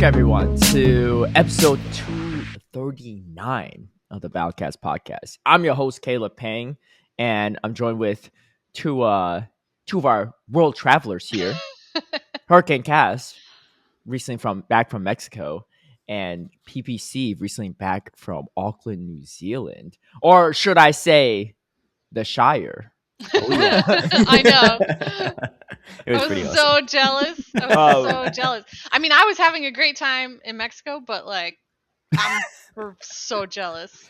everyone, to episode 239 of the HurricaneKaz podcast. I'm your host, Caleb Peng, and I'm joined with two of our world travelers here. HurricaneKaz, recently back from Mexico, and PPC, recently back from Auckland, New Zealand. Or should I say, the Shire. Oh, yeah. I know. It was I pretty was awesome. so jealous. So jealous. I mean, I was having a great time in Mexico, but like, we're so jealous.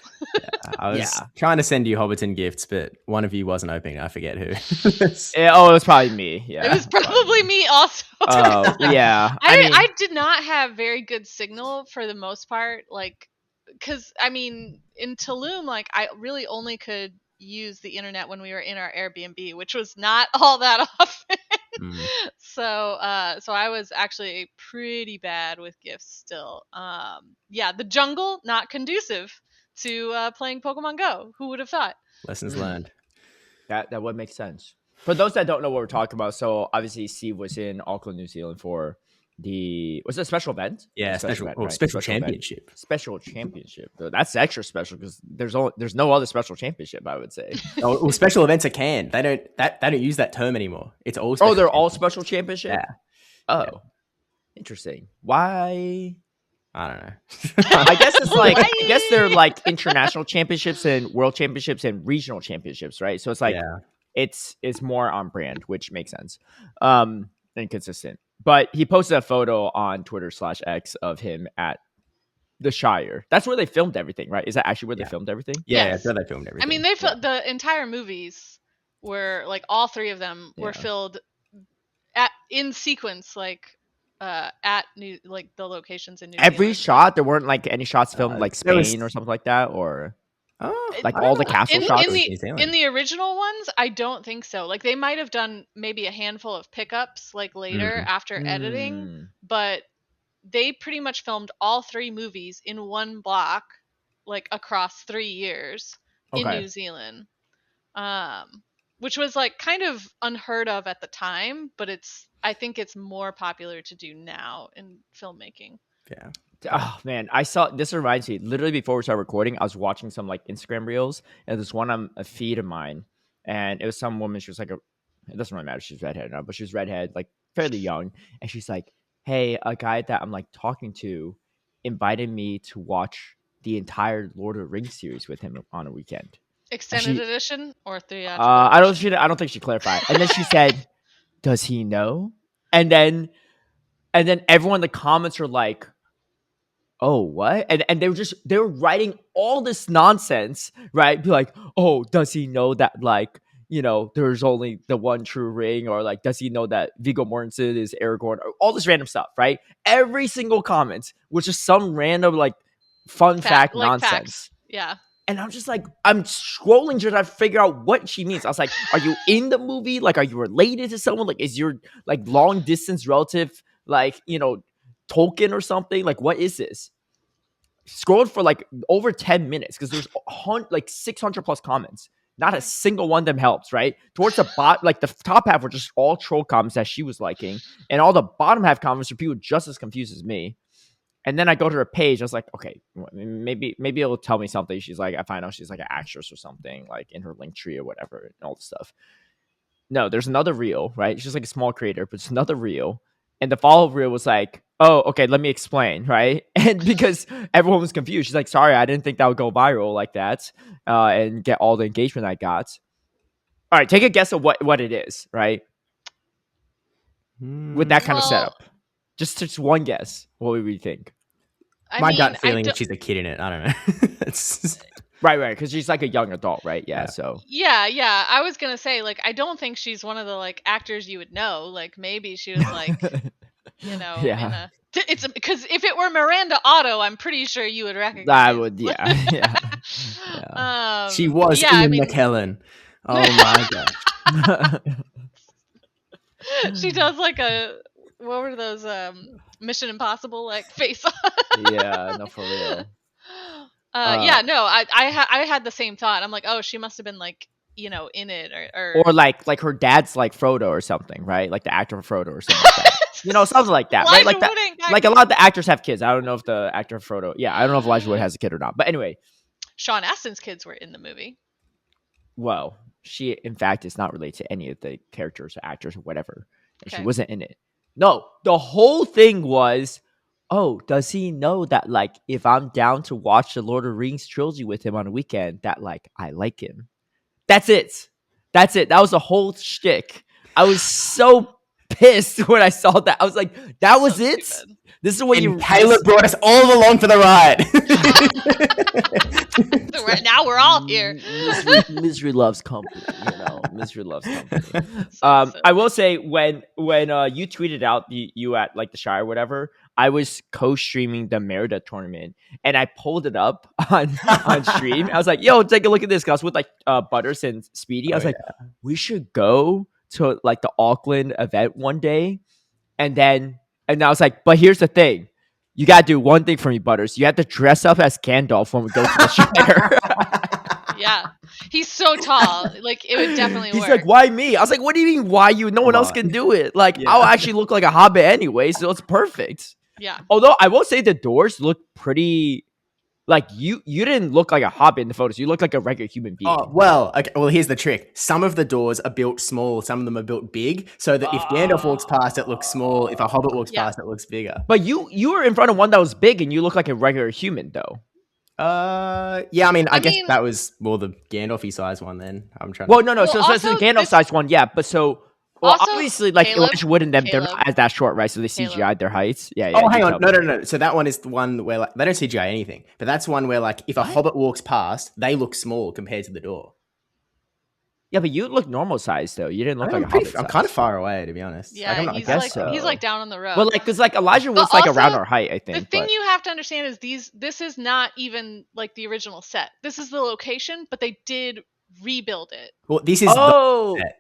I was trying to send you Hobbiton gifts, but one of you wasn't opening. I forget who. It was probably me. Yeah, It was probably me also. Oh, yeah. I did not have very good signal for the most part. Like, because, I mean, in Tulum, like, I really only could use the internet when we were in our Airbnb, which was not all that often. So I was actually pretty bad with gifts still. The jungle not conducive to playing Pokemon Go. Who would have thought? Lessons learned. That would make sense. For those that don't know what we're talking about, so obviously Steve was in Auckland, New Zealand for was it a special event? Yeah, special championship. Event. Special championship. That's extra special because there's no other special championship, I would say. Well, special events are canned. They don't use that term anymore. It's all. They're all special championship. Yeah. Interesting. Why? I don't know. I guess it's like they're like international championships and world championships and regional championships, right? So it's like it's more on brand, which makes sense. And consistent. But he posted a photo on Twitter/X of him at the Shire. That's where they filmed everything, right? Is that actually where they filmed everything? Yeah, Yes. that's where they filmed everything. I mean, the entire movies were like all three of them were filmed in sequence, like at the locations in New Zealand. Every shot, there weren't like any shots filmed like Spain or something like that, or like all the castle shots in the original ones. I don't think so. Like they might have done maybe a handful of pickups like later after editing, but they pretty much filmed all three movies in one block, like across 3 years in New Zealand, which was like kind of unheard of at the time, but I think it's more popular to do now in filmmaking. Yeah. Oh man, I saw this. Reminds me, literally before we started recording, I was watching some like Instagram reels, and there's one on a feed of mine, and it was some woman. She was like, it doesn't really matter if she's redhead or not, but she was redhead, like fairly young, and she's like, "Hey, a guy that I'm like talking to invited me to watch the entire Lord of the Rings series with him on a weekend." Extended edition or theatrical? I don't think she clarified. And then she said, "Does he know?" And then everyone in the comments are like, "Oh, what?" And they were writing all this nonsense, right? Be like, "Oh, does he know that like, you know, there's only the one true ring," or like, "Does he know that Viggo Mortensen is Aragorn?" Or all this random stuff, right? Every single comment was just some random like fun fact nonsense. Facts. Yeah. And I'm just like, I'm scrolling to try to figure out what she means. I was like, are you in the movie? Like, are you related to someone? Like, is your like long distance relative like, you know, Tolkien or something? Like, what is this? Scrolled for like over 10 minutes because there's like 600 plus comments. Not a single one of them helps, right? Towards the bottom, like the top half were just all troll comments that she was liking. And all the bottom half comments were people just as confused as me. And then I go to her page. I was like, okay, maybe it'll tell me something. She's like, I find out she's like an actress or something, like in her link tree or whatever, and all this stuff. No, there's another reel, right? She's like a small creator, but it's another reel. And the follow-up reel was like, oh, okay, let me explain, right? And because everyone was confused, she's like, sorry, I didn't think that would go viral like that and get all the engagement I got. All right, take a guess of what it is, right? With that kind of setup. Just one guess. What would we think? My gut feeling is she's a kid in it. I don't know. It's right, because she's like a young adult, right? Yeah. So yeah. I was gonna say, like, I don't think she's one of the like actors you would know. Like, maybe she was like, you know, it's because if it were Miranda Otto, I'm pretty sure you would recognize. I would, yeah. She was Ian McKellen. Oh my god. She does like what were those Mission Impossible like face on? Yeah, no, for real. I had the same thought. I'm like, oh, she must have been like, you know, in it or like her dad's like Frodo or something, right? Like the actor for Frodo or something like that. something like that, right? Like that. Like a lot of the actors have kids. I don't know if the actor Frodo. Yeah, I don't know if Elijah Wood has a kid or not. But anyway, Sean Astin's kids were in the movie. Well, she in fact is not related to any of the characters or actors or whatever. And she wasn't in it. No, the whole thing was, oh, does he know that like if I'm down to watch the Lord of the Rings trilogy with him on a weekend, that like I like him. That's it. That was the whole shtick. I was so pissed when I saw that. I was like, that was it? Stupid. This is what Caleb brought us all along for the ride. So now we're all here. Misery loves company, Misery loves company. I will say when you tweeted out you at like the Shire or whatever, I was co-streaming the Merida tournament and I pulled it up on stream. I was like, yo, take a look at this. Cause I was with like Butters and Speedy. I was like, we should go to like the Auckland event one day. And I was like, but here's the thing. You got to do one thing for me, Butters. You have to dress up as Gandalf when we go to the Shire. Yeah. He's so tall. Like, it would definitely work. He's like, why me? I was like, what do you mean, why you? No one else can do it. Like, I'll actually look like a hobbit anyway, so it's perfect. Yeah. Although, I will say the doors look pretty... Like, you didn't look like a hobbit in the photos. You look like a regular human being. Oh, well, okay. Well, here's the trick. Some of the doors are built small. Some of them are built big. So that if Gandalf walks past, it looks small. If a hobbit walks past, it looks bigger. But you were in front of one that was big, and you look like a regular human, though. Yeah, I mean, I guess that was more the Gandalf-y size one then. I'm trying to... No. So it's the Gandalf size one, yeah. But so... Well, also, obviously, like Elijah Wood and them, they're not as that short, right? So they CGI'd their heights. Yeah. Oh, hang on. No. So that one is the one where like they don't CGI anything, but that's one where like if a hobbit walks past, they look small compared to the door. Yeah, but you look normal size though. You didn't look like a hobbit. I'm kind of far away, to be honest. Yeah, like, he's like down on the road. Well, like because like Elijah Wood's like around our height, I think. The thing you have to understand is this is not even like the original set. This is the location, but they did rebuild it. Well, this is the set.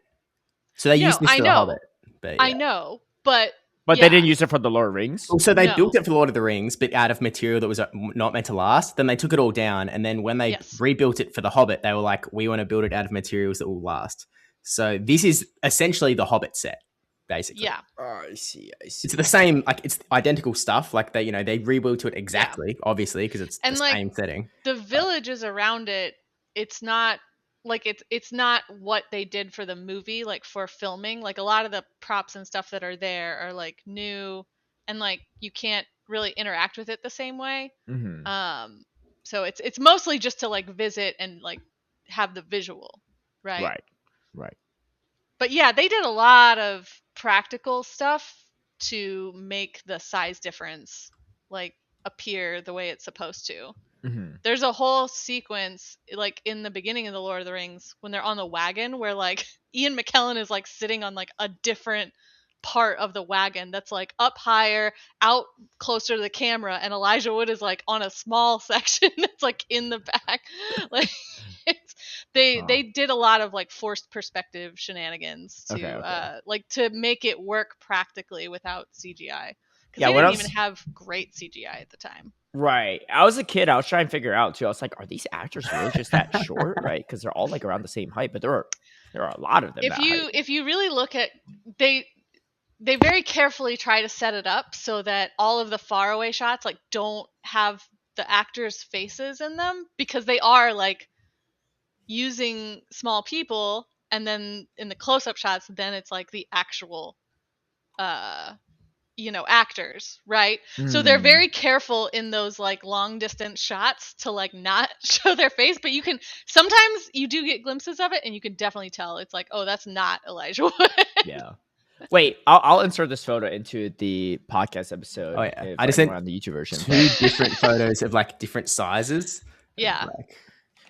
So they used this for the Hobbit. But, I know, but they didn't use it for the Lord of the Rings. So they built it for the Lord of the Rings, but out of material that was not meant to last. Then they took it all down, and then when they rebuilt it for the Hobbit, they were like, "We want to build it out of materials that will last." So this is essentially the Hobbit set, basically. Yeah. Oh, I see. It's the same, like it's identical stuff. Like they rebuilt it exactly, obviously, because it's the same setting. The villages around it, it's not. Like it's not what they did for the movie, like for filming. Like a lot of the props and stuff that are there are like new, and like you can't really interact with it the same way. Mm-hmm. So it's mostly just to like visit and like have the visual, right? Right. But yeah, they did a lot of practical stuff to make the size difference like appear the way it's supposed to. Mm-hmm. There's a whole sequence like in the beginning of the Lord of the Rings when they're on the wagon where like Ian McKellen is like sitting on like a different part of the wagon that's like up higher, out closer to the camera, and Elijah Wood is like on a small section that's like in the back. Like they did a lot of like forced perspective shenanigans to like to make it work practically without CGI. Because they didn't even have great CGI at the time. Right. I was a kid. I was trying to figure out too. I was like, are these actors really just that short? Right? Because they're all like around the same height, but there are a lot of them. If you really look at they very carefully try to set it up so that all of the faraway shots like don't have the actors' faces in them, because they are like using small people, and then in the close-up shots, then it's like the actual actors, right? So they're very careful in those like long distance shots to like not show their face, but sometimes you do get glimpses of it and you can definitely tell it's like, oh, that's not Elijah Wood. Yeah. Wait, I'll insert this photo into the podcast episode. Oh yeah, I just sent on the YouTube version 2 different photos of like different sizes. Yeah.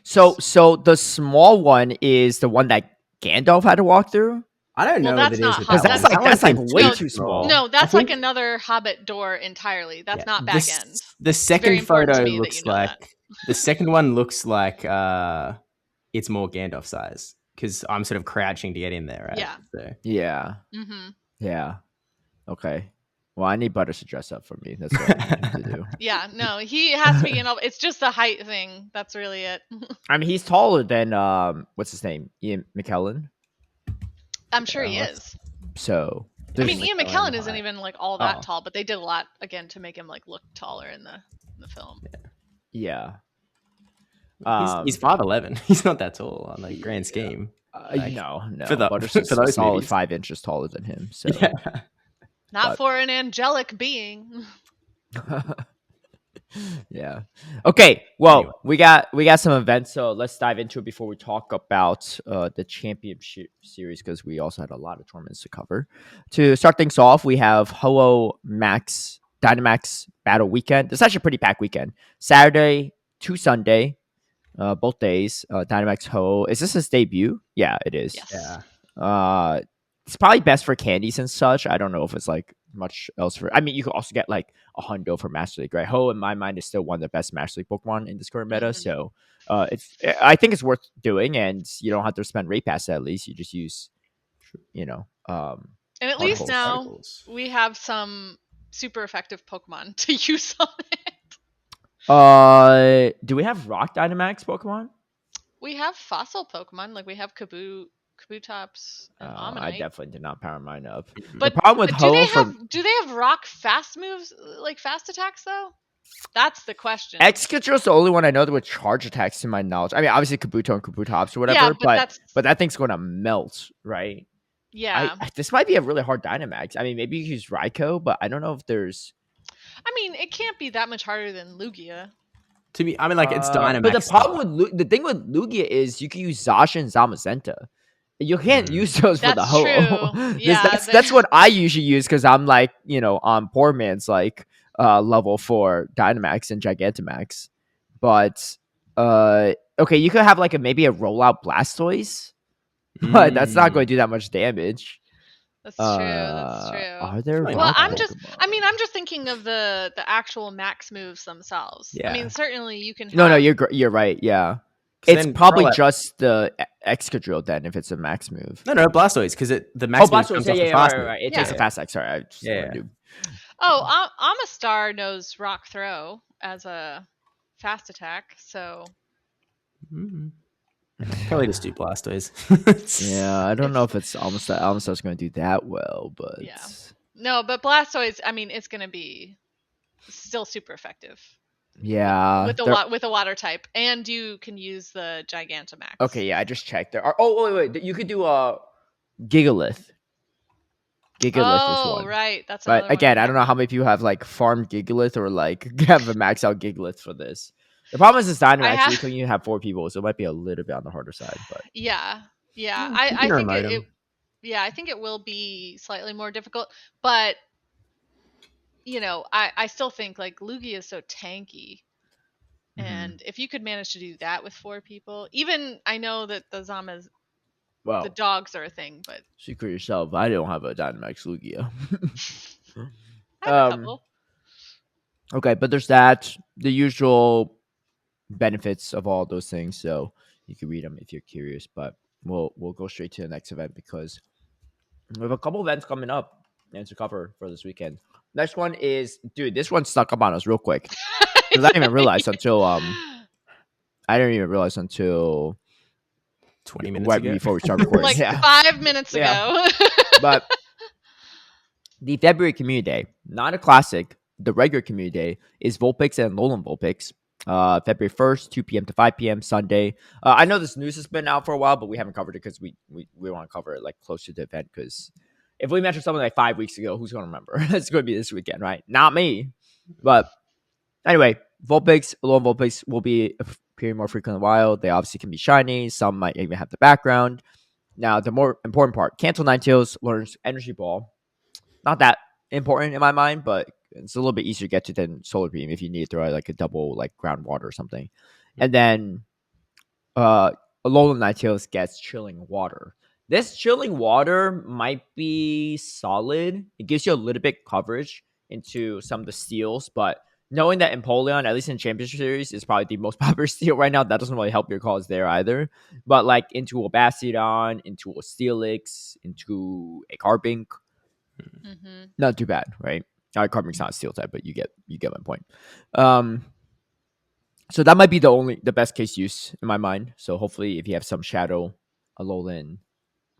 So the small one is the one that Gandalf had to walk through. I don't know what it is because that's like way too small. No, that's like another Hobbit door entirely. That's not back end. The second photo looks like the second one looks like it's more Gandalf size because I'm sort of crouching to get in there, right? Yeah. So. Yeah. Mm-hmm. Yeah. Okay. Well, I need Butters to dress up for me. That's what I need to do. Yeah. No, he has to be in. It's just the height thing. That's really it. I mean, he's taller than what's his name, Ian McKellen. I'm sure he is. So I mean, Ian McKellen isn't even like all that tall, but they did a lot again to make him like look taller in the film. Yeah. He's 5'11". He's not that tall on the grand scheme. No. But it's just a solid 5 inches taller than him. So not for an angelic being. Yeah. Okay. Well, anyway. we got some events, so let's dive into it before we talk about the championship series, because we also had a lot of tournaments to cover. To start things off, we have Ho-Oh Max Dynamax Battle Weekend. It's actually a pretty packed weekend. Saturday to Sunday, both days. Dynamax Ho-Oh. Is this his debut? Yeah, it is. Yes. Yeah. It's probably best for candies and such. I don't know if it's like much else for. I mean, you could also get like a hundo for Master League, right? Ho, in my mind, is still one of the best Master League Pokemon in this current meta. So, I think it's worth doing, and you don't have to spend rate pass at least. You just use, and at least now we have some super effective Pokemon to use on it. Do we have Rock Dynamax Pokemon? We have fossil Pokemon, like we have Kabutops and Ammonite. I definitely did not power mine up. But the problem with do they have rock fast moves, like fast attacks though? That's the question. Excadrill's the only one I know that with charge attacks, to my knowledge. I mean, obviously Kabuto and Kabutops or whatever, but that thing's going to melt, right? Yeah. This might be a really hard Dynamax. I mean, maybe you use Raikou, but I don't know if there's. I mean, it can't be that much harder than Lugia. To me, I mean, like it's Dynamax. But the problem with the thing with Lugia is you can use Zasha and Zamazenta. You can't use those for the Ho-Oh. Yeah, that's what I usually use because I'm like, on poor man's like level for Dynamax and Gigantamax. But okay, you could have like maybe a rollout Blastoise, but that's not going to do that much damage. That's true. Are there? Well, I'm just thinking of the actual max moves themselves. Yeah. I mean, certainly you can. No, you're right. Yeah. It's probably just the Excadrill then if it's a max move. No, Blastoise, because the max move comes off the fast move. Right. It takes a fast X. Sorry. Amistar knows Rock Throw as a fast attack, so. Probably just do Blastoise. Yeah, I don't know if it's Amistar's going to do that well, but. Yeah. No, but Blastoise, I mean, it's going to be still super effective. Yeah, with a water type, and you can use the Gigantamax. Okay, yeah, I just checked. There are. Oh, wait, you could do a Gigalith. Gigalith is one. Oh, right, that's. But again, I don't know how many people have like farmed Gigalith or like have a max out Gigalith for this. The problem is this Dynamax. You have 4 people, so it might be a little bit on the harder side. But yeah, I think I think it will be slightly more difficult, but. I still think like Lugia is so tanky. And if you could manage to do that with 4 people, even I know that the Zamas, the dogs are a thing, but. Secret yourself. I don't have a Dynamax Lugia. I have a couple. Okay, but there's that. The usual benefits of all those things. So you can read them if you're curious, but we'll go straight to the next event because we have a couple events coming up and to cover for this weekend. Next one is, dude, this one snuck up on us real quick. Because I didn't even realize until 20 minutes ago. Before we start recording. Like 5 minutes ago. But the February Community Day, not a classic, the regular Community Day, is Vulpix and Alolan Vulpix. February 1st, 2 p.m. to 5 p.m. Sunday. I know this news has been out for a while, but we haven't covered it because we want to cover it like close to the event because if we mentioned something like 5 weeks ago, who's going to remember? It's going to be this weekend, right? Not me. But anyway, Vulpix, Alolan Vulpix will be appearing more frequently in the wild. They obviously can be shiny. Some might even have the background. Now, the more important part, Canto Ninetales learns Energy Ball. Not that important in my mind, but it's a little bit easier to get to than Solar Beam if you need to throw like a double like groundwater or something. And then Alolan Ninetales gets Chilling Water. This Chilling Water might be solid. It gives you a little bit coverage into some of the steals, but knowing that Empoleon, at least in Championship Series, is probably the most popular steal right now, that doesn't really help your cause there either. But like into a Bastiodon, into a Steelix, into a Carbink, not too bad, right? Carbink's not a steel type, but you get my point. So that might be the best case use in my mind. So hopefully, if you have some Shadow Alolan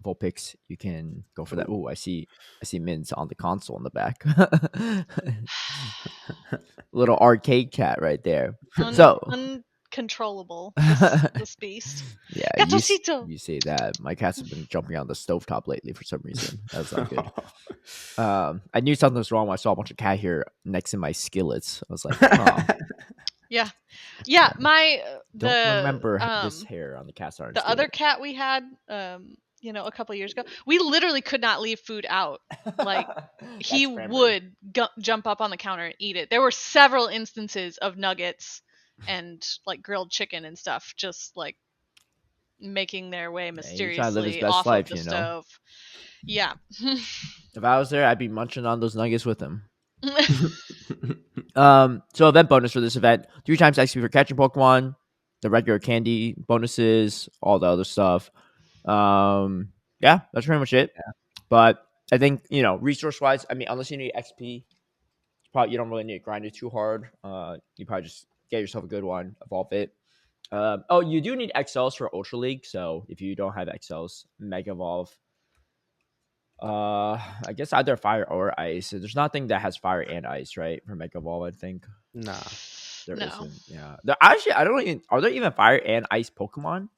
Vulpix, you can go for that. Oh, I see Min's on the console in the back. Little arcade cat right there. So uncontrollable, this beast. Yeah, you say that. My cats have been jumping on the stovetop lately for some reason. That's not good. I knew something was wrong when I saw a bunch of cat hair next to my skillets. I was like, oh. Yeah. Don't remember this hair on the cast iron. The other cat we had, a couple years ago, we literally could not leave food out. Like he would jump up on the counter and eat it. There were several instances of nuggets and like grilled chicken and stuff, just like making their way mysteriously off of the stove. Yeah. If I was there, I'd be munching on those nuggets with him. So event bonus for this event: 3 times XP for catching Pokemon, the regular candy bonuses, all the other stuff. Yeah, that's pretty much it. Yeah. But I think resource wise, I mean, unless you need XP, you don't really need to grind it too hard. You probably just get yourself a good one, evolve it. You do need XLs for Ultra League, so if you don't have XLs, Mega Evolve. I guess either fire or ice. There's nothing that has fire and ice, right? For Mega Evolve, I think. Nah, there isn't. Yeah, I don't even. Are there even fire and ice Pokemon?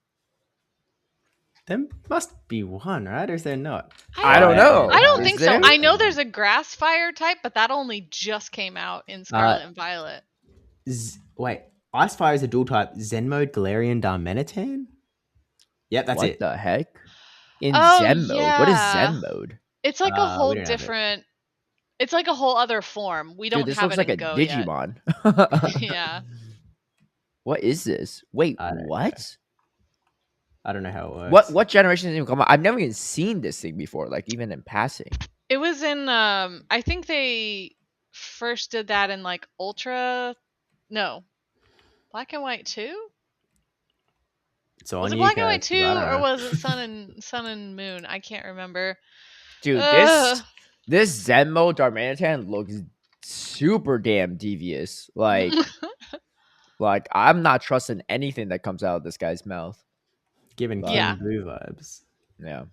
There must be one, right? Or is there not? I don't know. I don't think so. I know there's a grass fire type, but that only just came out in Scarlet and Violet. Wait, ice fire is a dual type. Zen mode, Galarian, Darmanitan. Yep, that's it. What the heck? In Zen mode? Yeah. What is Zen mode? It's like a whole different. It's like a whole other form. We don't have it like in a Go Digimon. Yet. Yeah. What is this? Wait, what? I don't know how it works. What generation has even come out? I've never even seen this thing before, like even in passing. It was in I think they first did that in like Black and White 2? So was it Black and White 2 or was it Sun and Moon? I can't remember. Dude, this Zen mode Darmanitan looks super damn devious. Like I'm not trusting anything that comes out of this guy's mouth. Giving King Blue vibes. Yeah.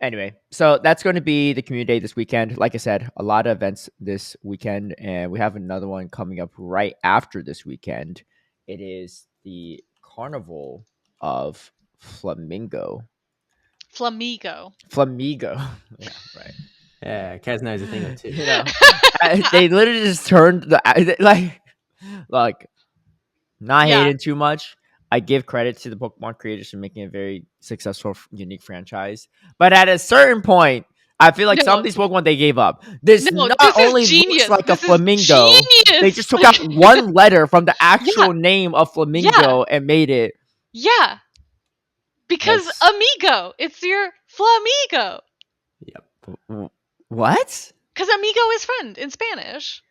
Anyway, so that's going to be the community day this weekend. Like I said, a lot of events this weekend, and we have another one coming up right after this weekend. It is the Carnival of Flamigo. Flamigo. Yeah, right. Yeah, Kaz knows a thing or two. They literally just turned not hating too much. I give credit to the Pokemon creators for making a very successful, unique franchise. But at a certain point, I feel like some of these Pokemon they gave up. This only looks like a flamingo. They just took out one letter from the actual name of flamingo and made it. Yeah. Because amigo. It's your Flamigo. Yep. What? Because amigo is friend in Spanish.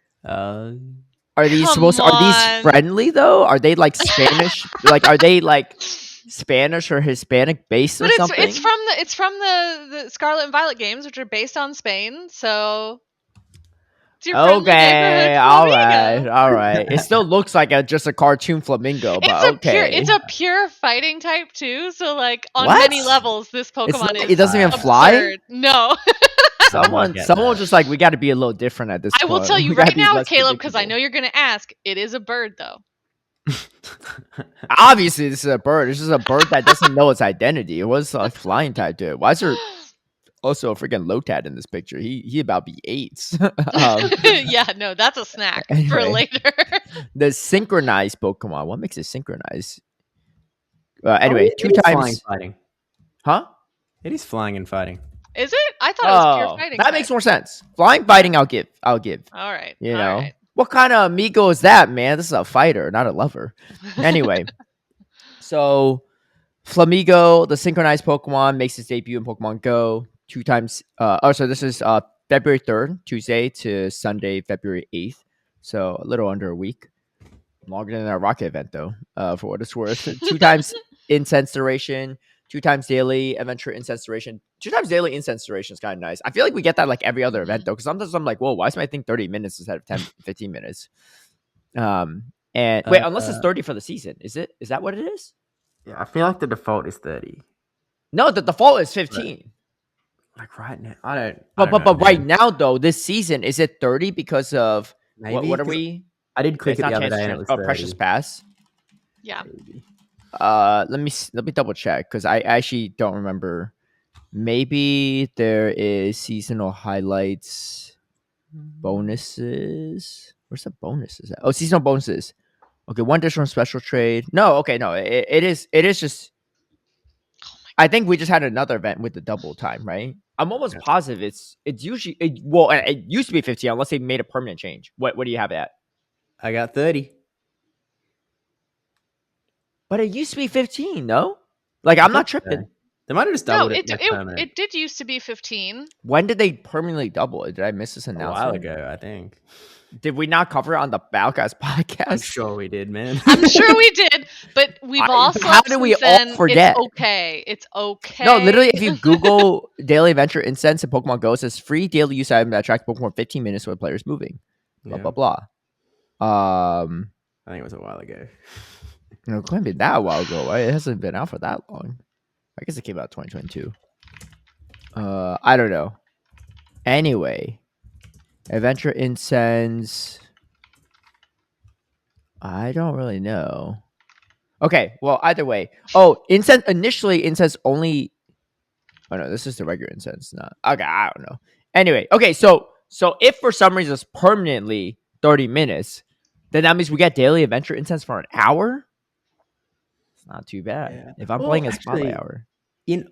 Are these Are these friendly though? Are they like Spanish? Are they like Spanish or Hispanic based or something? It's from the Scarlet and Violet games, which are based on Spain. So it's your okay, all right. It still looks like just a cartoon flamingo, but it's a pure fighting type too. So like on many levels, this Pokemon it doesn't even fly. No. Someone was just like, we got to be a little different at this point. I will tell you right now, Caleb, because I know you're going to ask. It is a bird, though. Obviously, this is a bird. This is a bird that doesn't know its identity. It was a flying type to it. Why is there also a freaking Lotad in this picture? He about be 8. Yeah, no, that's a snack for later. The synchronized Pokemon. What makes it synchronized? Anyway, 2 times fighting. Huh? It is flying and fighting. Is it? I thought it was pure fighting. That makes more sense. Flying fighting, I'll give. All right. You know. Right. What kind of amigo is that, man? This is a fighter, not a lover. Anyway. So Flamigo, the synchronized Pokemon, makes its debut in Pokemon Go 2 times. So this is February 3rd, Tuesday to Sunday, February 8th. So a little under a week. Longer than our Rocket event, though, for what it's worth. 2 times incense duration. 2 times daily adventure incense duration. 2 times daily incense duration is kind of nice. I feel like we get that like every other event though, because sometimes I'm like, whoa, why is my thing 30 minutes instead of 10, 15 minutes? And wait, unless it's 30 for the season, is it? Is that what it is? Yeah, I feel like the default is 30. No, the default is 15. Like right now, I don't But know, right man. now though, this season is it 30 because of Maybe, what are we? I did click It's it not the other chance day to and it chance. was Oh, 30. Precious Pass. Yeah. Maybe. Let me double check because I actually don't remember. Maybe there is seasonal highlights, bonuses. Where's the bonuses at? Oh, seasonal bonuses. Okay, one additional special trade. No, okay, no, it is just. I think we just had another event with the double time, right? I'm almost positive it's usually it used to be 15 unless they made a permanent change. What do you have at? I got 30. But it used to be 15, no? Like I'm not tripping. So. They might have just No, doubled it. it did used to be 15. When did they permanently double it? Did I miss this announcement? A while ago, I think. Did we not cover it on the HurricaneKaz podcast? I'm sure we did, man. I'm sure we did, but we've all how did we all forget? It's okay. It's okay. No, literally, if you Google daily adventure incense in Pokemon Go, it says free daily use item that attracts Pokemon 15 minutes when players moving. Blah blah blah. I think it was a while ago. No, it couldn't be that while ago, right? It hasn't been out for that long. I guess it came out 2022. I don't know. Anyway, adventure incense. I don't really know. Okay, well, either way. Oh, incense incense only. Oh no, this is the regular incense. Not okay. I don't know. Anyway, okay. So if for some reason it's permanently 30 minutes, then that means we get daily adventure incense for an hour. It's not too bad. Yeah. If I'm playing a spotlight hour.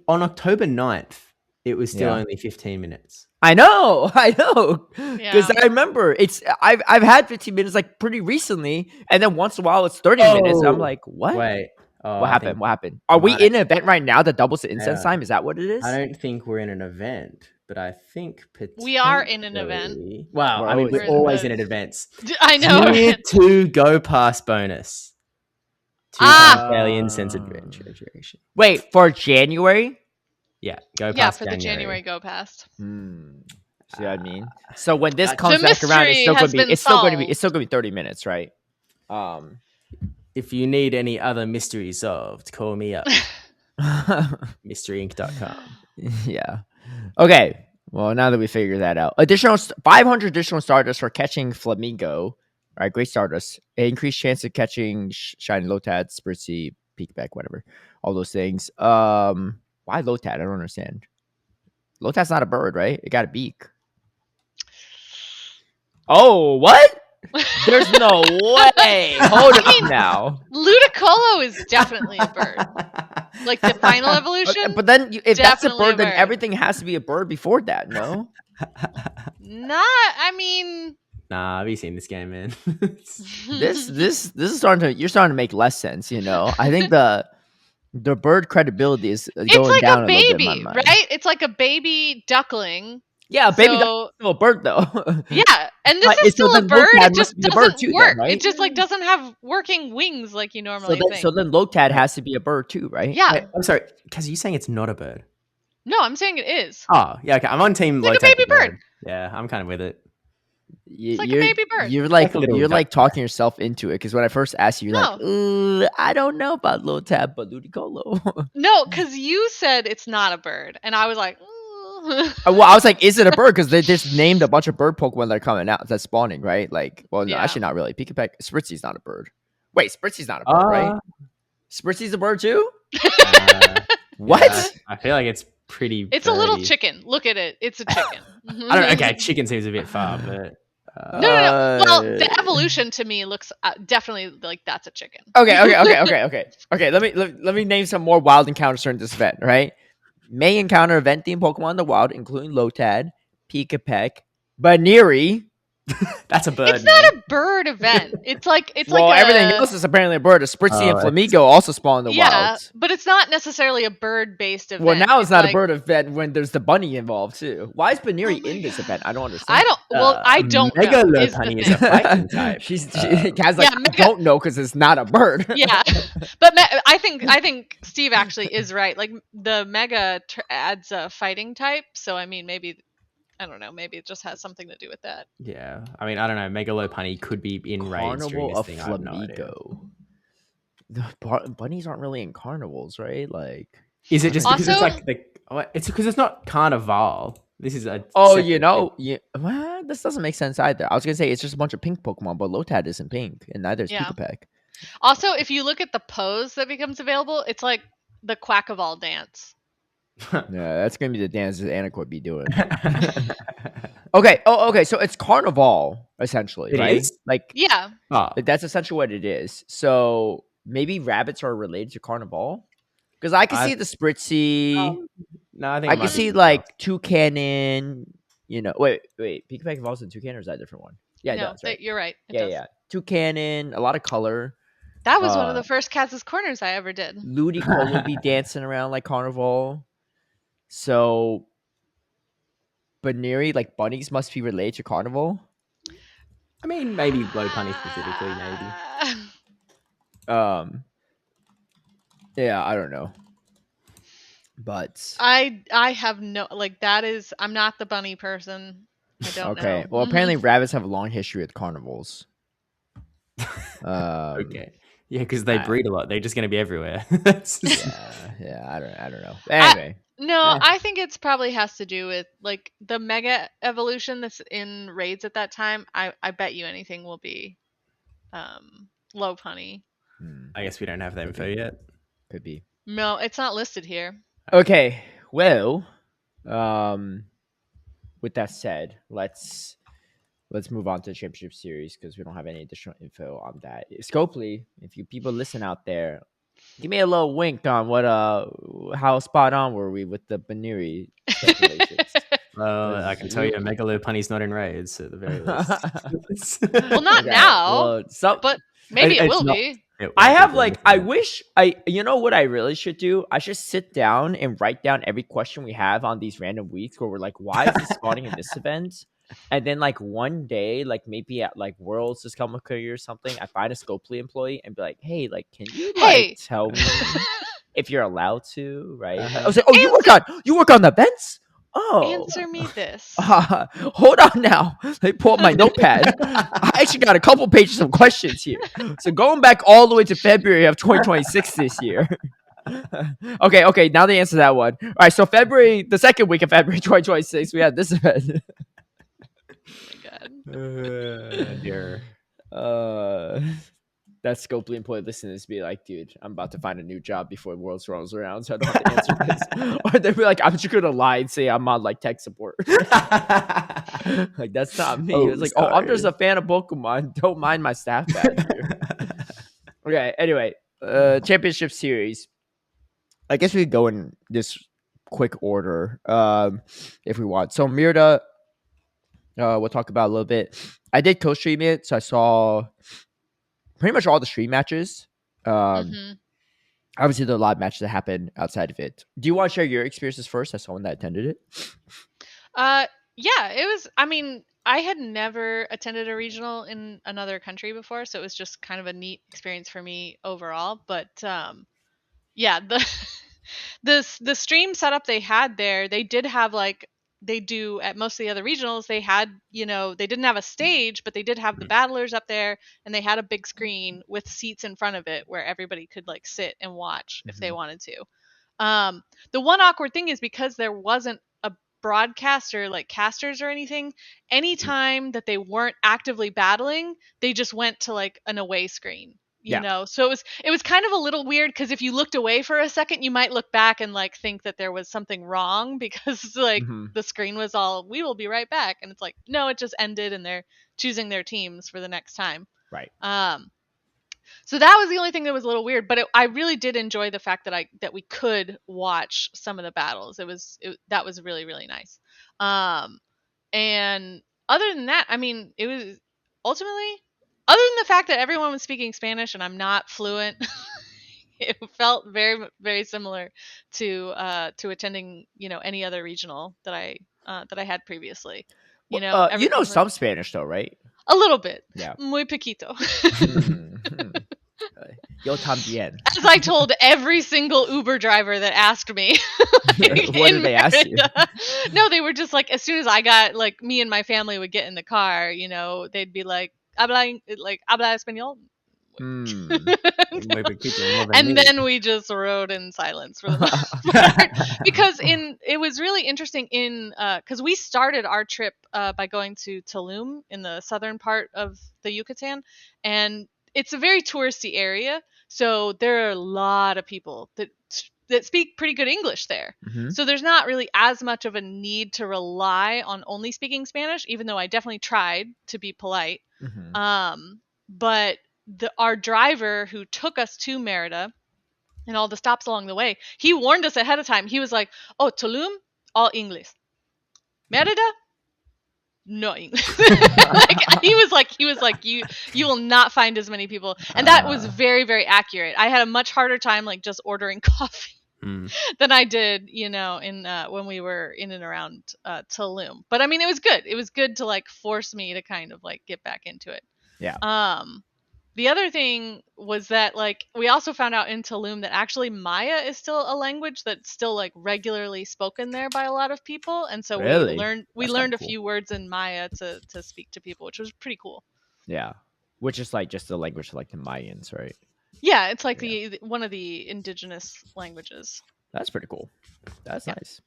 On October 9th, it was still only 15 minutes. I know, because I remember I've had 15 minutes like pretty recently, and then once in a while it's 30 minutes. I'm like, what? Wait, what happened? What happened? Are we in an event right now that doubles the incense time? Is that what it is? I don't think we're in an event, but I think we are in an event. Wow, I mean, we're always in an event. I know. Tier 2 Go Pass bonus. 2 times daily incense adventure duration. Wait, for January? Yeah, Go Pass. Yeah, for the January Go Pass. See what I mean? So when this comes back around, it's still going to be 30 minutes, right? If you need any other mystery solved, call me up. mysteryinc.com. Yeah. Okay. Well, now that we figured that out, 500 additional Stardust for catching Flamingo. All right, great Stardust. Increased chance of catching Shiny Lotad, Spritzy, Peekback, whatever. All those things. Why Lotad? I don't understand. Lotad's not a bird, right? It got a beak. Oh, what? There's no way. Hold on now. Ludicolo is definitely a bird. Like the final evolution? Okay, but then if that's a bird, then everything has to be a bird before that, no? Nah, have you seen this game, man? This is you're starting to make less sense, you know? I think the bird credibility is going like down a baby, little bit in my mind. Right? It's like a baby duckling. Yeah, a baby duckling is still a bird, though. Yeah, and this is still a bird. It just doesn't work. Then, right? It just doesn't have working wings like you normally think. So then Lotad has to be a bird too, right? Yeah. Wait, I'm sorry, Kaz, are you saying it's not a bird? No, I'm saying it is. Oh, yeah, okay. I'm on team Lotad. Like a baby bird. Yeah, I'm kind of with it. It's like a baby bird. You're like talking yourself into it because when I first asked you, you're like, I don't know about Lotad, but Ludicolo. No, because you said it's not a bird, and I was like, well, I was like, is it a bird? Because they just named a bunch of bird Pokemon that are coming out that's spawning, right? Like, well, no, actually not really. Pikachu, Spritzy's not a bird. Wait, Spritzy's not a bird, right? Spritzy's a bird too? What? Yeah, I feel like it's pretty. It's a little chicken. Look at it. It's a chicken. I don't know. Okay, chicken seems a bit far, but. No. Well, the evolution to me looks definitely like that's a chicken. Okay. Let me name some more wild encounters during this event. Right, may encounter event themed Pokemon in the wild, including Lotad, Pikachu, Baneri. That's a bird. It's not a bird event. It's like everything else is apparently a bird. A Spritzy and Flamingo also spawn in the wild. Yeah, but it's not necessarily a bird-based event. Well, now it's not a bird event when there's the bunny involved too. Why is Baneri in this event? I don't understand. I don't know. Mega Lopunny is a fighting type. Kaz I don't know because it's not a bird. Yeah, but I think Steve actually is right. Like the Mega adds a fighting type, so I mean maybe. I don't know. Maybe it just has something to do with that. Yeah. I mean, I don't know. Mega Lopunny could be in raids during this thing. I have no idea. The bunnies aren't really in carnivals, right? Like, Is it just because Also, it's because it's not Carnival. This is a well, this doesn't make sense either. I was gonna say it's just a bunch of pink Pokemon, but Lotad isn't pink, and neither is Pikapack. Also, if you look at the pose that becomes available, it's like the Quack-a-Ball dance. Yeah, that's gonna be the dance that Anna would be doing. Okay. Oh, okay. So it's Carnival essentially, right? Is? Like, yeah, that's essentially what it is. So maybe rabbits are related to Carnival, because I can see the Spritzy. No, I think I can see like Toucanon. You know, wait. Pikapack evolves in Toucanon, or is that a different one? Yeah, it does. Right? You're right. It yeah, does. yeah. Toucanon, a lot of color. That was one of the first Kaz's Corners I ever did. Ludicolo would be dancing around like Carnival. So, Baneri, like bunnies, must be related to Carnival. I mean, maybe Lopunny specifically, maybe. Yeah, I don't know. But I have no, like, that is, I'm not the bunny person. I don't know. Okay. Well, apparently rabbits have a long history with carnivals. Okay. Yeah, because they breed a lot. They're just going to be everywhere. yeah. I don't know. Anyway. I think it's probably has to do with like the mega evolution that's in raids at that time. I bet you anything will be Lopunny. I guess we don't have that info yet. Could be. No, it's not listed here. Okay. Well, with that said, let's move on to the championship series because we don't have any additional info on that. Scopely, if you people listen out there, give me a little wink on what how spot on were we with the Baneri speculations. Well, I can tell you, Mega Lopunny's not in raids at the very least. Well, not now, but maybe it will be. I have I wish you know what I really should do? I should sit down and write down every question we have on these random weeks where we're like, why is this spawning in this event? And then one day, maybe at Worlds this come career or something, I find a Scopely employee and be like, hey, can you tell me if you're allowed to, right? I was like, oh, you work on the events? Oh, answer me this. Hold on now. Let me pull up my notepad. I actually got a couple pages of questions here. So going back all the way to February of 2026 this year. Okay. Now the answer to that one. All right. So the second week of February 2026, we had this event. Dear. That Scopely employee listeners be like, dude, I'm about to find a new job before Worlds rolls around, so I don't have to answer this. Or they'd be like, I'm just gonna lie and say I'm on tech support. That's not me. It was like, I'm just a fan of Pokemon. Don't mind my staff badge here. Okay, anyway, championship series. I guess we could go in this quick order if we want. So Mirda, we'll talk about a little bit. I did co-stream it, so I saw pretty much all the stream matches. Obviously, there are a lot of matches that happened outside of it. Do you want to share your experiences first as someone that attended it? Yeah, it was. I mean, I had never attended a regional in another country before, so it was just kind of a neat experience for me overall. But yeah, the stream setup they had there, they did have they do at most of the other regionals. They had, they didn't have a stage, but they did have the battlers up there, and they had a big screen with seats in front of it where everybody could sit and watch if they wanted to. The one awkward thing is because there wasn't a broadcaster casters or anything, anytime that they weren't actively battling, they just went to an away screen. You know, so it was kind of a little weird because if you looked away for a second, you might look back and think that there was something wrong because the screen was all, we will be right back, and it's no, it just ended and they're choosing their teams for the next time. Right. So that was the only thing that was a little weird, but I really did enjoy the fact that we could watch some of the battles. That was really, really nice. And other than that, I mean, it was ultimately, other than the fact that everyone was speaking Spanish and I'm not fluent, it felt very, very similar to attending, any other regional that I had previously. You know some Spanish though, right? A little bit. Yeah. Muy poquito. Yo también. As I told every single Uber driver that asked me. What did they ask you? No, they were just as soon as I got, me and my family would get in the car, they'd be like, habla español? And then we just rode in silence for the most part. Because it was really interesting because we started our trip by going to Tulum in the southern part of the Yucatan, and it's a very touristy area, so there are a lot of people that speak pretty good English there. Mm-hmm. So there's not really as much of a need to rely on only speaking Spanish, even though I definitely tried to be polite. Mm-hmm. But our driver who took us to Merida and all the stops along the way, he warned us ahead of time. He was like, "Oh, Tulum, all English. Merida, no English." he was like, you will not find as many people. And that was very, very accurate. I had a much harder time like just ordering coffee than I did, in when we were in and around Tulum. But I mean, it was good. It was good to like force me to kind of like get back into it. Yeah. The other thing was that like we also found out in Tulum that actually Maya is still a language that's still like regularly spoken there by a lot of people, and so really? we learned a few words in Maya to speak to people, which was pretty cool. Yeah, which is like just the language of like the Mayans, right? Yeah, it's like the one of the indigenous languages. That's pretty cool. That's nice.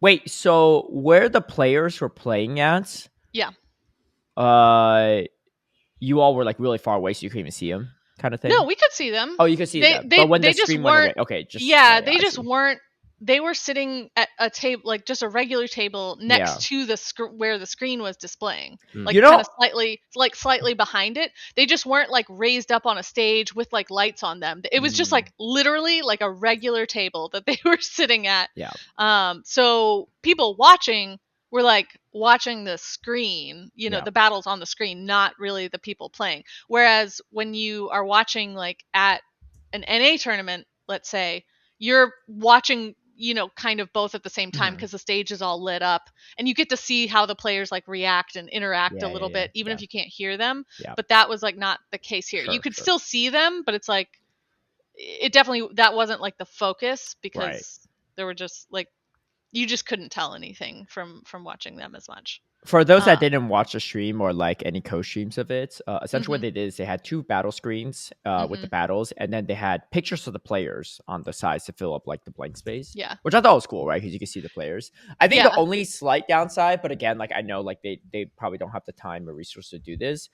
Wait, so where the players were playing at? Yeah. You all were like really far away, so you couldn't even see them, kind of thing. No, we could see them. Oh, you could see them. But when the stream went away, okay, they just weren't. They were sitting at a table, like just a regular table next to the where the screen was displaying, like kind of slightly behind it. They just weren't like raised up on a stage with like lights on them. It was just like literally like a regular table that they were sitting at. Yeah. So people watching were like watching the screen, the battles on the screen, not really the people playing. Whereas when you are watching like at an NA tournament, let's say, you're watching, kind of both at the same time because the stage is all lit up and you get to see how the players like react and interact a little bit, even if you can't hear them. Yeah. But that was like not the case here. You could still see them, but it's like, it definitely, that wasn't like the focus because there were just like, you just couldn't tell anything from watching them as much. For those that didn't watch the stream or like any co-streams of it, essentially what they did is they had 2 battle screens with the battles, and then they had pictures of the players on the sides to fill up like the blank space. Yeah. Which I thought was cool, right? Because you can see the players. I think the only slight downside, but again, like I know like they probably don't have the time or resources to do this.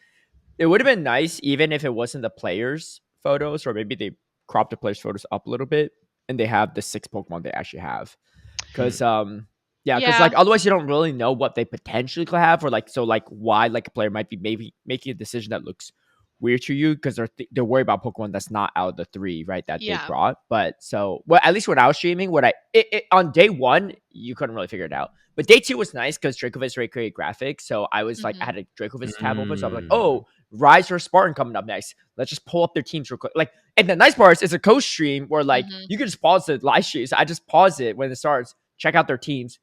It would have been nice even if it wasn't the players' photos, or maybe they cropped the players' photos up a little bit and they have the 6 Pokemon they actually have. Because because like otherwise you don't really know what they potentially could have, or like why like a player might be maybe making a decision that looks weird to you because they're worried about Pokemon that's not out of the 3, right, that they brought. But at least when I was streaming, on day 1 you couldn't really figure it out, but day 2 was nice because Dracoviz created graphics, so I was like I had a Dracoviz tab open, so I was like, oh, Reis or Spartan coming up next, let's just pull up their teams real quick. Like, and the nice part is it's a co-stream where like you can just pause the live stream, so I just pause it when it starts, check out their teams,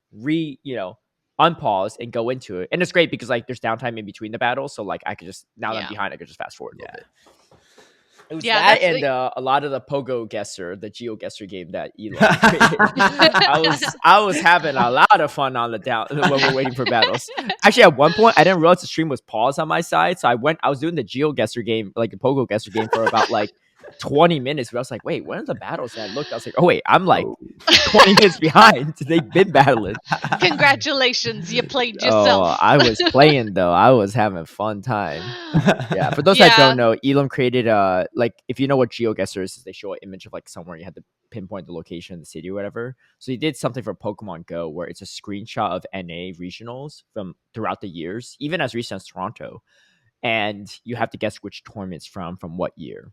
unpause and go into it. And it's great because like there's downtime in between the battles. So like I could just, now that I'm behind, I could just fast forward a little bit. It was that and a lot of the Pogo Guesser, the Geo Guesser game that Elon created. I was having a lot of fun on the down when we're waiting for battles. Actually, at one point, I didn't realize the stream was paused on my side. So I was doing the Geo Guesser game, like the Pogo Guesser game for about like 20 minutes, where I was like, wait, when are the battles? And I looked, I was like, oh wait, I'm like 20 minutes behind. They've been battling. Congratulations, you played yourself. Oh, I was playing though. I was having a fun time. Yeah, for those that don't know, Elam created like, if you know what GeoGuessr is, they show an image of like somewhere you had to pinpoint the location of the city or whatever. So he did something for Pokemon Go where it's a screenshot of NA regionals from throughout the years, even as recent as Toronto, and you have to guess which tournament's from what year.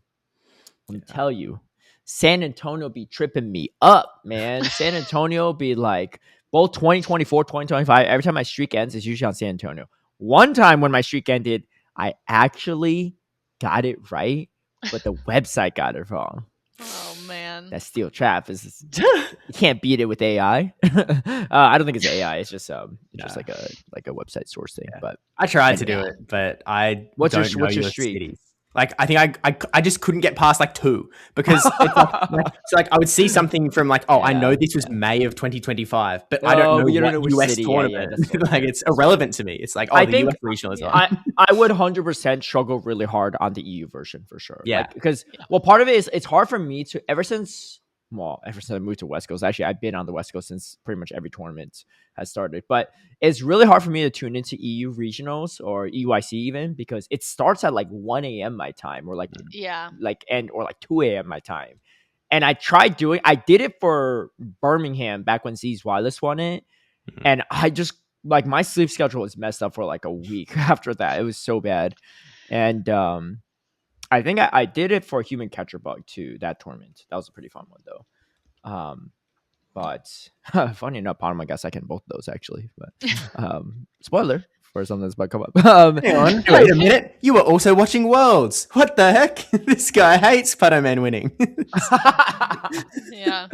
Let me tell you, San Antonio be tripping me up, man. San Antonio be like, both 2024, 2025, every time my streak ends, it's usually on San Antonio. One time when my streak ended, I actually got it right, but the website got it wrong. Oh, man. That steel trap is, you can't beat it with AI. I don't think it's AI. It's just like a website source thing. Yeah. But I tried to do it, but I what's your streak? Cities. Like I think I just couldn't get past like 2 because it's like I would see something from like, I know this was May of 2025, but I don't know but you what don't know which US city. tournament. Yeah, like it's irrelevant to me. It's like, I the think US regional is on. I would 100% struggle really hard on the EU version for sure. Yeah. Like, because part of it is it's hard for me to ever since I moved to West Coast. Actually, I've been on the West Coast since pretty much every tournament has started. But it's really hard for me to tune into EU regionals or EUIC even because it starts at like 1 a.m. my time or like 2 a.m. my time. And I did it for Birmingham back when Z's Wireless won it. Mm-hmm. And I just like my sleep schedule was messed up for like a week after that. It was so bad. And I think I did it for Human Catcher Bug too, that tournament. That was a pretty fun one though. But funny enough, Bottom, I guess I can both of those actually. But spoiler for something that's about to come up. Hang on, wait a minute. You were also watching Worlds. What the heck? This guy hates Pato Man winning. Yeah.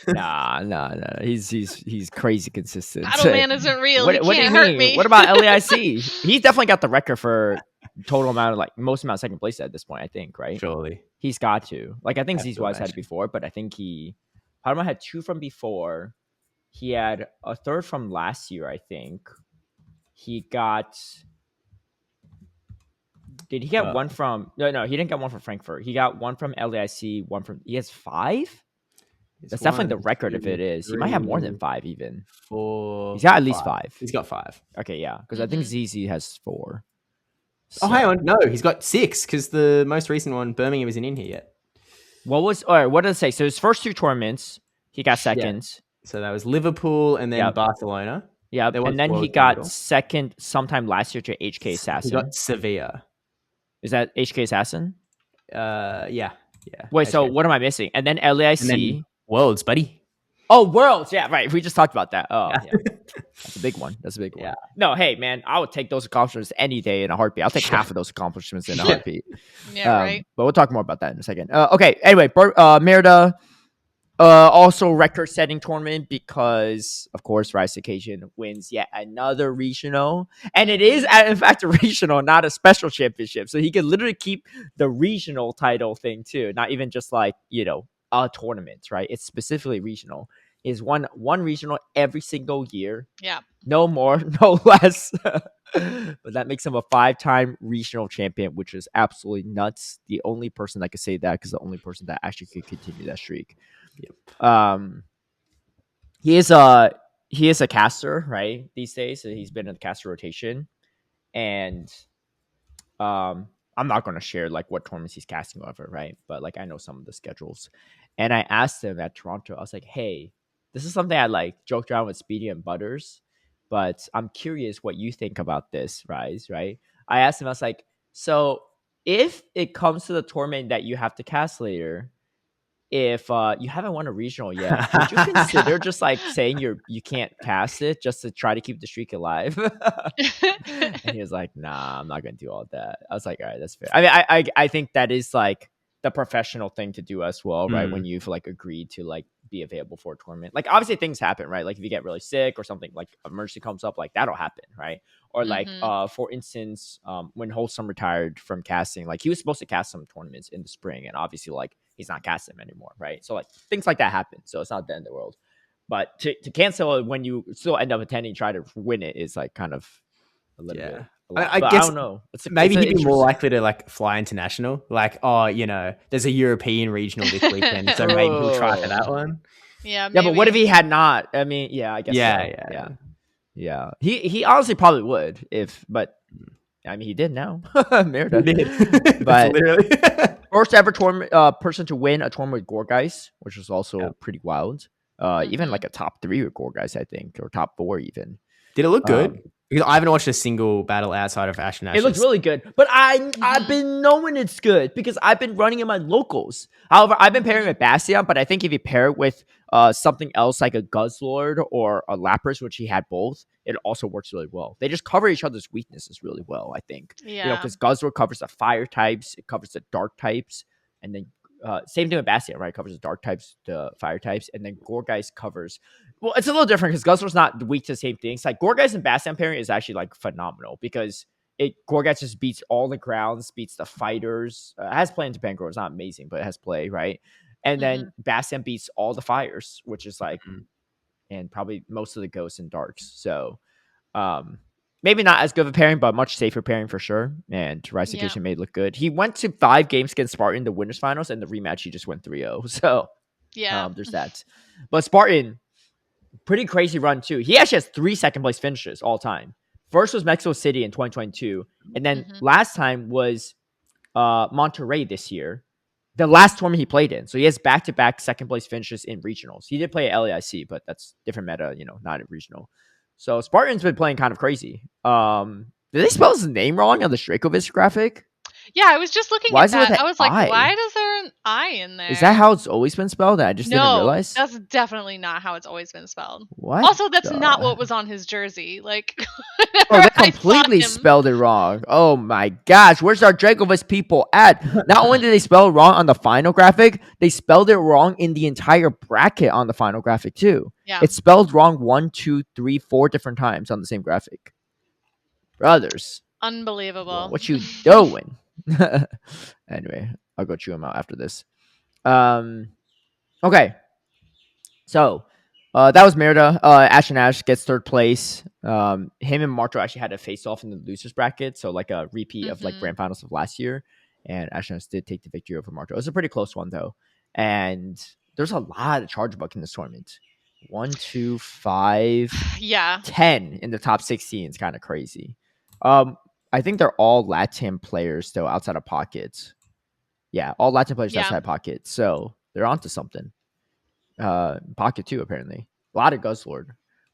Nah. He's crazy consistent. Pato Man isn't real. What do you mean? Me. What about LAIC? He's definitely got the record for total amount of most amount of second place at this point, I think, right? Surely. He's got to. Like I think Z's Wise had it before, but I think Pato Man had 2 from before. He had a 3rd from last year, I think. He got. Did he get one from? No, he didn't get one from Frankfurt. He got one from LAIC, one from. He has 5. That's definitely the record if it is. He might have more than 5 even. 4. He's got at least 5. He's got 5. Okay, yeah, because I think ZZ has 4. So. Oh, hang on, no, he's got 6 because the most recent one, Birmingham, isn't in here yet. What did it say? So his first 2 tournaments, he got second. Yeah. So that was Liverpool and then Barcelona. Yeah, and then he got second sometime last year to HK Assassin. He got Sevilla. Is that HK Assassin? Yeah. Wait, HK. So what am I missing? And then LAIC. And then Worlds, buddy. Oh, Worlds. Yeah, right. We just talked about that. Oh, yeah. That's a big one. Yeah. No, hey, man, I would take those accomplishments any day in a heartbeat. I'll take half of those accomplishments in a heartbeat. Yeah, right. But we'll talk more about that in a second. Okay, anyway, Merida, also record-setting tournament because, of course, Reis Occasion wins yet another regional. And it is, in fact, a regional, not a special championship. So he can literally keep the regional title thing, too. Not even just like, a tournament, right? It's specifically regional. Is one regional every single year. Yeah. No more, no less. But that makes him a 5-time regional champion, which is absolutely nuts. The only person that could say that because the only person that actually could continue that streak. Yep. He is a caster, right? These days, so he's been in the caster rotation, and I'm not going to share like what tournaments he's casting over, right? But like I know some of the schedules, and I asked him at Toronto. I was like, "Hey, this is something I like joked around with Speedy and Butters, but I'm curious what you think about this, Reis, right?" I asked him. I was like, "So if it comes to the tournament that you have to cast later, if you haven't won a regional yet, would you consider just like saying you can't cast it just to try to keep the streak alive?" And he was like, "Nah, I'm not gonna do all that." I was like, "All right, that's fair." I mean, I think that is like the professional thing to do as well, right? When you've like agreed to like be available for a tournament. Like obviously things happen, right? Like if you get really sick or something, like emergency comes up, like that'll happen, right? Or like for instance, when Wholesome retired from casting, like he was supposed to cast some tournaments in the spring, and obviously like he's not casting them anymore, right? So like things like that happen. So it's not the end of the world. But to cancel it when you still end up attending, try to win it is like kind of a little bit. I guess I don't know. Maybe he'd be more likely to like fly international. Like, there's a European regional this weekend, so maybe he'll try for that one. Yeah, maybe. Yeah, but what if he had not? I mean, yeah, I guess. Yeah. He honestly probably would but I mean, he did now. Merida. He did. But literally. First ever tournament person to win a tournament with Gourgeist, which was also pretty wild. Even like a top 3 with Gourgeist, I think, or top 4 even. Did it look good? Because I haven't watched a single battle outside of Ash and Ashes. It looks really good, but I've been knowing it's good because I've been running in my locals. However, I've been pairing with Bastion, but I think if you pair it with something else like a Guzzlord or a Lapras, which he had both, it also works really well. They just cover each other's weaknesses really well, I think. Yeah. Because Guzzlord covers the fire types, it covers the dark types, and then same thing with Bastion, right? It covers the dark types, the fire types, and then Gourgeist covers. Well, it's a little different because Guzzlord's not weak to the same things. Like Gourgeist and Bastion pairing is actually like phenomenal because Gourgeist just beats all the grounds, beats the fighters. Has play into Peng. It's not amazing, but it has play, right? And then Bastion beats all the fires, which is like, and probably most of the ghosts and darks. So maybe not as good of a pairing, but much safer pairing for sure. And Reis made it look good. He went to 5 games against Spartan in the winners finals, and the rematch he just went 3-0. So there's that. But Spartan, pretty crazy run too. He actually has 3 second place finishes all time. First was Mexico City in 2022, and then last time was Monterrey this year, the last tournament he played in. So he has back-to-back second place finishes in regionals. He did play at LAIC, but that's different meta, not at regional. So Spartan's been playing kind of crazy. Did they spell his name wrong on the Strakovic graphic? Yeah, I was just looking at that. I was like, why does there an I in there? Is that how it's always been spelled? I just didn't realize. That's definitely not how it's always been spelled. What? Also, that's not what was on his jersey. Like, they completely spelled it wrong. Oh my gosh, where's our Dragovich people at? Not only did they spell it wrong on the final graphic, they spelled it wrong in the entire bracket on the final graphic too. Yeah. It's spelled wrong 1, 2, 3, 4 different times on the same graphic. Brothers. Unbelievable. Well, what you doing? Anyway, I'll go chew him out after this. Okay. So, that was Merida. Ash and Ash gets 3rd place. Him and Marto actually had a face-off in the losers bracket, so like a repeat of like grand finals of last year. And Ash and Ash did take the victory over Marto. It was a pretty close one though. And there's a lot of charge buck in this tournament. 1, 2, 5, 10 in the top 16. It's kind of crazy. I think they're all Latin players though, outside of Pocket. Yeah, all Latin players outside Pocket. So they're onto something. Pocket too, apparently. A lot of Guzzlord.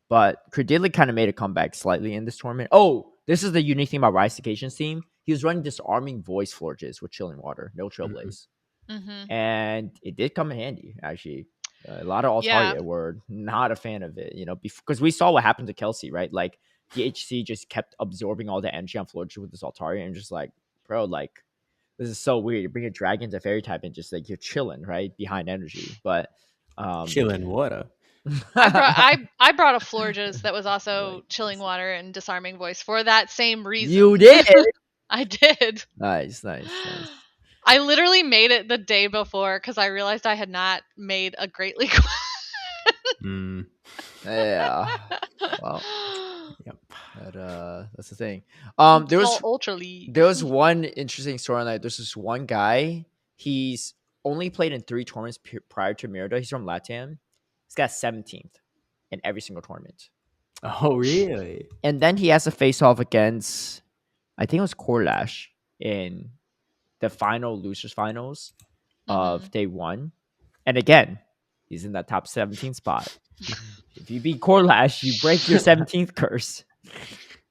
But Credidley kind of made a comeback slightly in this tournament. Oh, this is the unique thing about Reis Occasion's team. He was running disarming voice florges with chilling water, no trailblaze. And it did come in handy, actually. A lot of Altaria were not a fan of it, because we saw what happened to Kelsey, right? Like, DHC just kept absorbing all the energy on Florges with this Altaria, and just like, bro, like, this is so weird. You bring a dragon to fairy type and just like you're chilling, right? Behind energy. But chilling water. I brought a Florges that was also chilling water and disarming voice for that same reason. You did? I did. Nice. I literally made it the day before because I realized I had not made a Great League one. Yeah. Well. Yep. But that's the thing. Ultra League. There was one interesting storyline. There's this one guy. He's only played in 3 tournaments prior to Merida. He's from Latam. He's got 17th in every single tournament. Oh, really? And then he has a face-off against, I think it was Corlash in the final losers finals of day 1. And again, he's in that top 17 spot. If you beat Corlash, you break your 17th curse.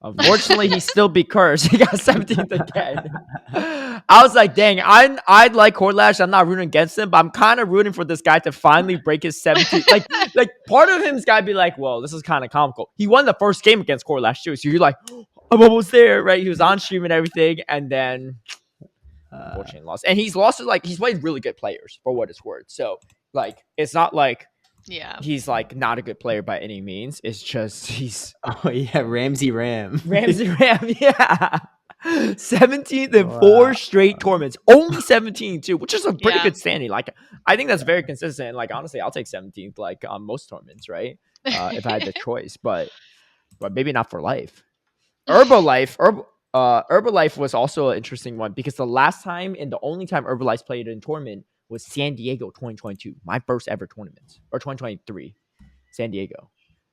Unfortunately, he still beat Curse. He got 17th again. I was like, dang, I'd like Corlash. I'm not rooting against him, but I'm kind of rooting for this guy to finally break his 17th. Like part of him's got to be like, well, this is kind of comical. He won the first game against Corlash too. So you're like, I'm almost there, right? He was on stream and everything. And then unfortunately lost. And he's lost to he's played really good players for what it's worth. So like, it's not like, he's like not a good player by any means. It's just he's Ramsey Ram, yeah. 17th in 4 straight tournaments, only 17 too, which is a pretty good standing. Like I think that's very consistent. Like honestly, I'll take 17th like on most tournaments, right? If I had the choice, but maybe not for life. Herbalife was also an interesting one because the last time and the only time Herbalife played in tournament was San Diego 2022, my first ever tournament, or 2023, San Diego.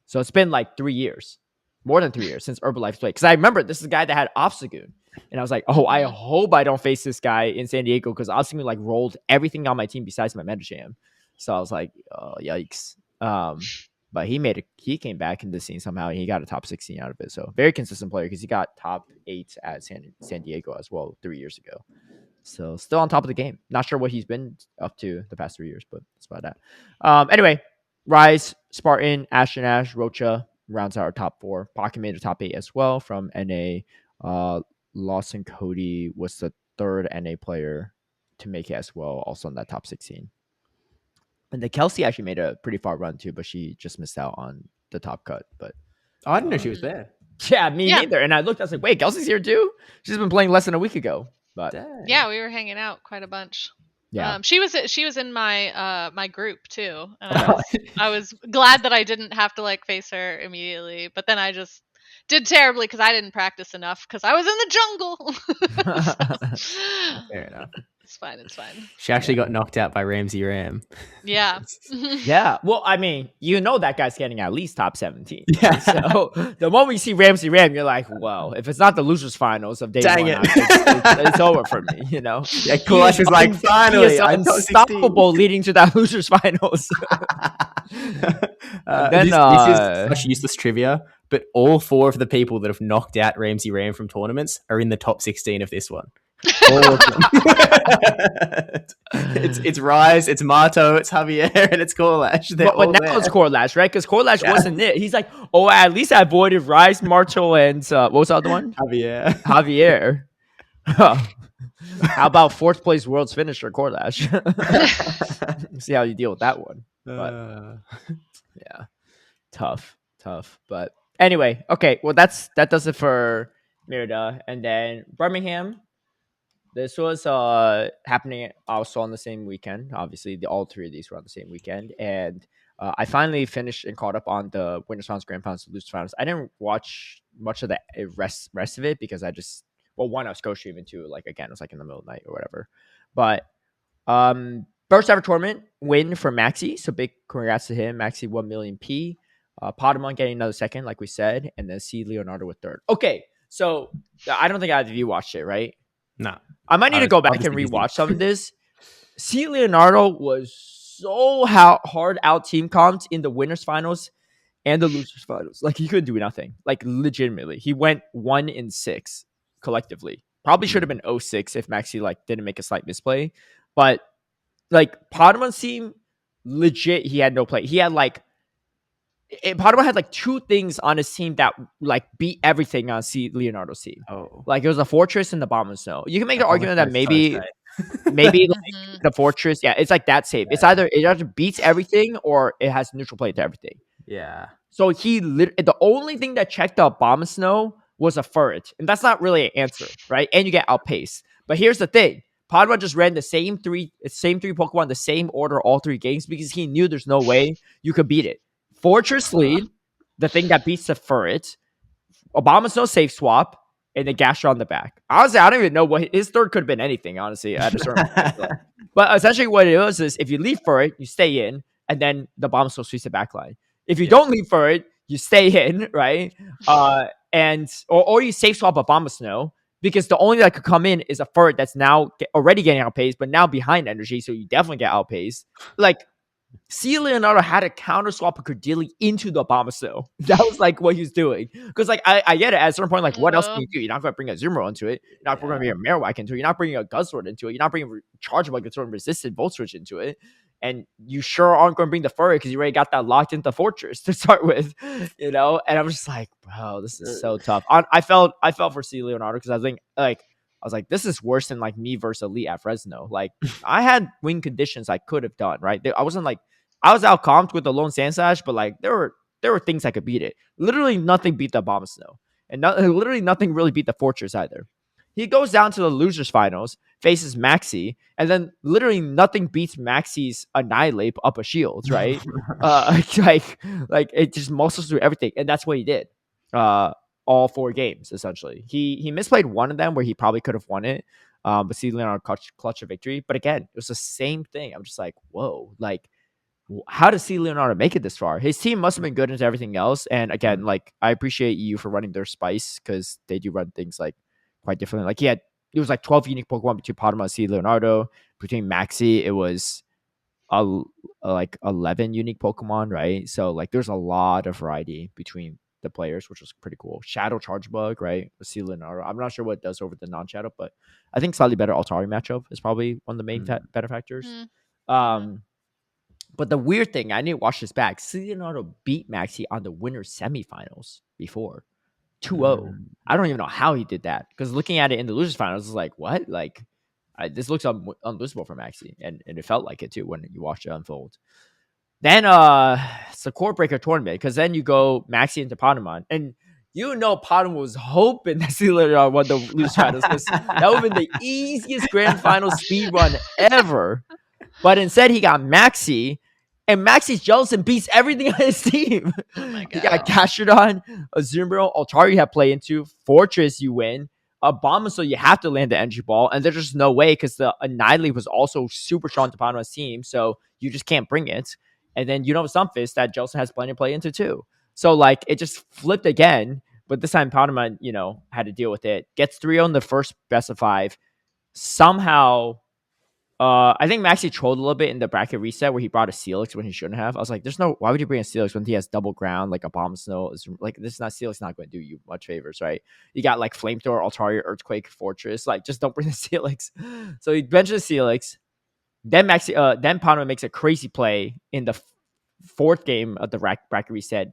So it's been like 3 years, more than 3 years since Herbalife played. Because I remember this is a guy that had Obstagoon, and I was like, oh, I hope I don't face this guy in San Diego because Obstagoon like rolled everything on my team besides my Metacham. So I was like, oh, yikes. But he came back into the scene somehow, and he got a top 16 out of it. So very consistent player because he got top 8 at San Diego as well 3 years ago. So still on top of the game. Not sure what he's been up to the past 3 years, but that's about that. Anyway, Reis, Spartan, Ash and Ash, Rocha rounds out our top 4. Pocket made a top 8 as well from NA. Lawson Cody was the 3rd NA player to make it as well, also in that top 16. And the Kelsey actually made a pretty far run too, but she just missed out on the top cut. But I didn't know she was there. Yeah, me neither. And I looked, I was like, wait, Kelsey's here too? She's been playing less than a week ago. But yeah, we were hanging out quite a bunch. Yeah, she was in my my group too, and I was glad that I didn't have to like face her immediately. But then I just did terribly because I didn't practice enough because I was in the jungle. Fair enough. It's fine. It's fine. She actually got knocked out by Ramsey Ram. Yeah. Yeah. Well, I mean, that guy's getting at least top 17. Yeah. So the moment you see Ramsey Ram, you're like, well, if it's not the losers finals of day Dang one, it. it's over for me, Yeah, Koolash was like, finally, he is unstoppable leading to that losers finals. This is such useless trivia, but all 4 of the people that have knocked out Ramsey Ram from tournaments are in the top 16 of this one. All of them. It's Reis, it's Marto, it's Javier, and it's Koolash. But now it's Koolash, right? Because Koolash wasn't it. He's like, oh, at least I avoided Reis, Marto, and what was the other one? Javier. How about 4th place world's finisher, Koolash? See how you deal with that one. But, yeah, tough. But anyway, okay. Well, that does it for Merida, and then Birmingham. This was happening also on the same weekend. Obviously, all 3 of these were on the same weekend, and I finally finished and caught up on the winners finals, grand finals, losers finals. I didn't watch much of the rest of it because I just one, I was co-streaming too. Like again, it was like in the middle of the night or whatever. But first ever tournament win for Maxi, so big congrats to him. Maxi 1 million P. Pokémon getting another second, like we said, and then C Leonardo with third. Okay, so I don't think either of you watched it, right? No. I might need to go back and rewatch some of this. C Leonardo was so hard out team comped in the winners finals and the losers finals. Like he couldn't do nothing. Like legitimately, he went 1-6 collectively. Probably should have been 0-6 if Maxi like didn't make a slight misplay. But like Podemon's team, legit, he had no play. He had like Podemon had like 2 things on his team that like beat everything on C Leonardo's team. Oh, like it was the fortress and the bomb and snow. You can make the argument that maybe like the fortress, yeah, it's like that safe. Yeah. It either beats everything or it has neutral play to everything. Yeah. So the only thing that checked out bomb and snow was a ferret, and that's not really an answer, right? And you get outpaced. But here's the thing: Podemon just ran the same three Pokemon in the same order all 3 games because he knew there's no way you could beat it. Fortress lead, the thing that beats the ferret, Obama's no safe swap, and the Gastro on the back. Honestly, I don't even know what his third could have been anything, honestly, at a certain point. But essentially what it was is if you leave ferret, you stay in, and then the bomb still sweeps the back line. If you don't leave ferret, you stay in, right? And you safe swap a bomb snow, because the only that could come in is a ferret that's now already getting outpaced, but now behind energy, so you definitely get outpaced. Like, C Leonardo had a counter swap a Cordeli into the Abomasnow. That was like what he was doing. Because like I get it at a certain point, like what else can you do? You're not going to bring a Zoomer into it. You're not going to bring a Marowak into it. You're not bringing a Guzzlord into it. You're not bringing Charge Bug and resistant Volt Switch into it. And you sure aren't going to bring the Furry because you already got that locked into Fortress to start with, And I'm just like, bro, this is so tough. I felt for C Leonardo because I was like, this is worse than like me versus Elite at Fresno. Like I had win conditions I could have done, right? I wasn't like, I was out comped with the lone sand slash, but like there were things I could beat it. Literally nothing beat the bomb snow, and literally nothing really beat the fortress either. He goes down to the losers finals, faces Maxi, and then literally nothing beats Maxi's Annihilate up a shield, right? like it just muscles through everything, and that's what he did. All 4 games essentially. He misplayed one of them where he probably could have won it, but C Leonardo clutch a victory. But again, it was the same thing. I'm just like, whoa, like. How does C Leonardo make it this far? His team must have been good into everything else. And again, like I appreciate you for running their spice because they do run things like quite differently. Like it was like 12 unique Pokemon between Podemon and C Leonardo. Between Maxi, it was like 11 unique Pokemon, right? So like there's a lot of variety between the players, which was pretty cool. Shadow Charge Bug, right? With C Leonardo. I'm not sure what it does over the non-shadow, but I think slightly better Altari matchup is probably one of the main better factors. But the weird thing, I need to watch this back. C Leonardo beat Maxi on the winners semifinals before 2-0. I don't even know how he did that because looking at it in the losers finals, it's like, what? Like, this looks unlosable for Maxi, and it felt like it too when you watched it unfold. Then it's the court breaker tournament because then you go Maxi into Podemon, and Patamon was hoping that Sealer won the loose finals because that would have been the easiest grand final speed run ever. But instead, he got Maxi, and Maxi's jealous and beats everything on his team. Oh my God. He got Gastrodon, Azumarill, Altaria you have play into, Fortress you win, Abomasnow you have to land the Energy Ball, and there's just no way because the Annihilate was also super strong to Padamon's team, so you just can't bring it. And then Stunfisk that Jelson has plenty to play into too. So like it just flipped again, but this time Patamon, had to deal with it. Gets 3-0 in the first best of 5. Somehow, I think Maxi trolled a little bit in the bracket reset where he brought a Steelix when he shouldn't have. I was like, why would you bring a Steelix when he has double ground, like a Abomasnow? Like, Steelix not going to do you much favors, right? You got like Flamethrower, Altaria, Earthquake, Fortress. Like, just don't bring the Steelix. So he benches the Steelix. Then Patamon makes a crazy play in the fourth game of the bracket reset.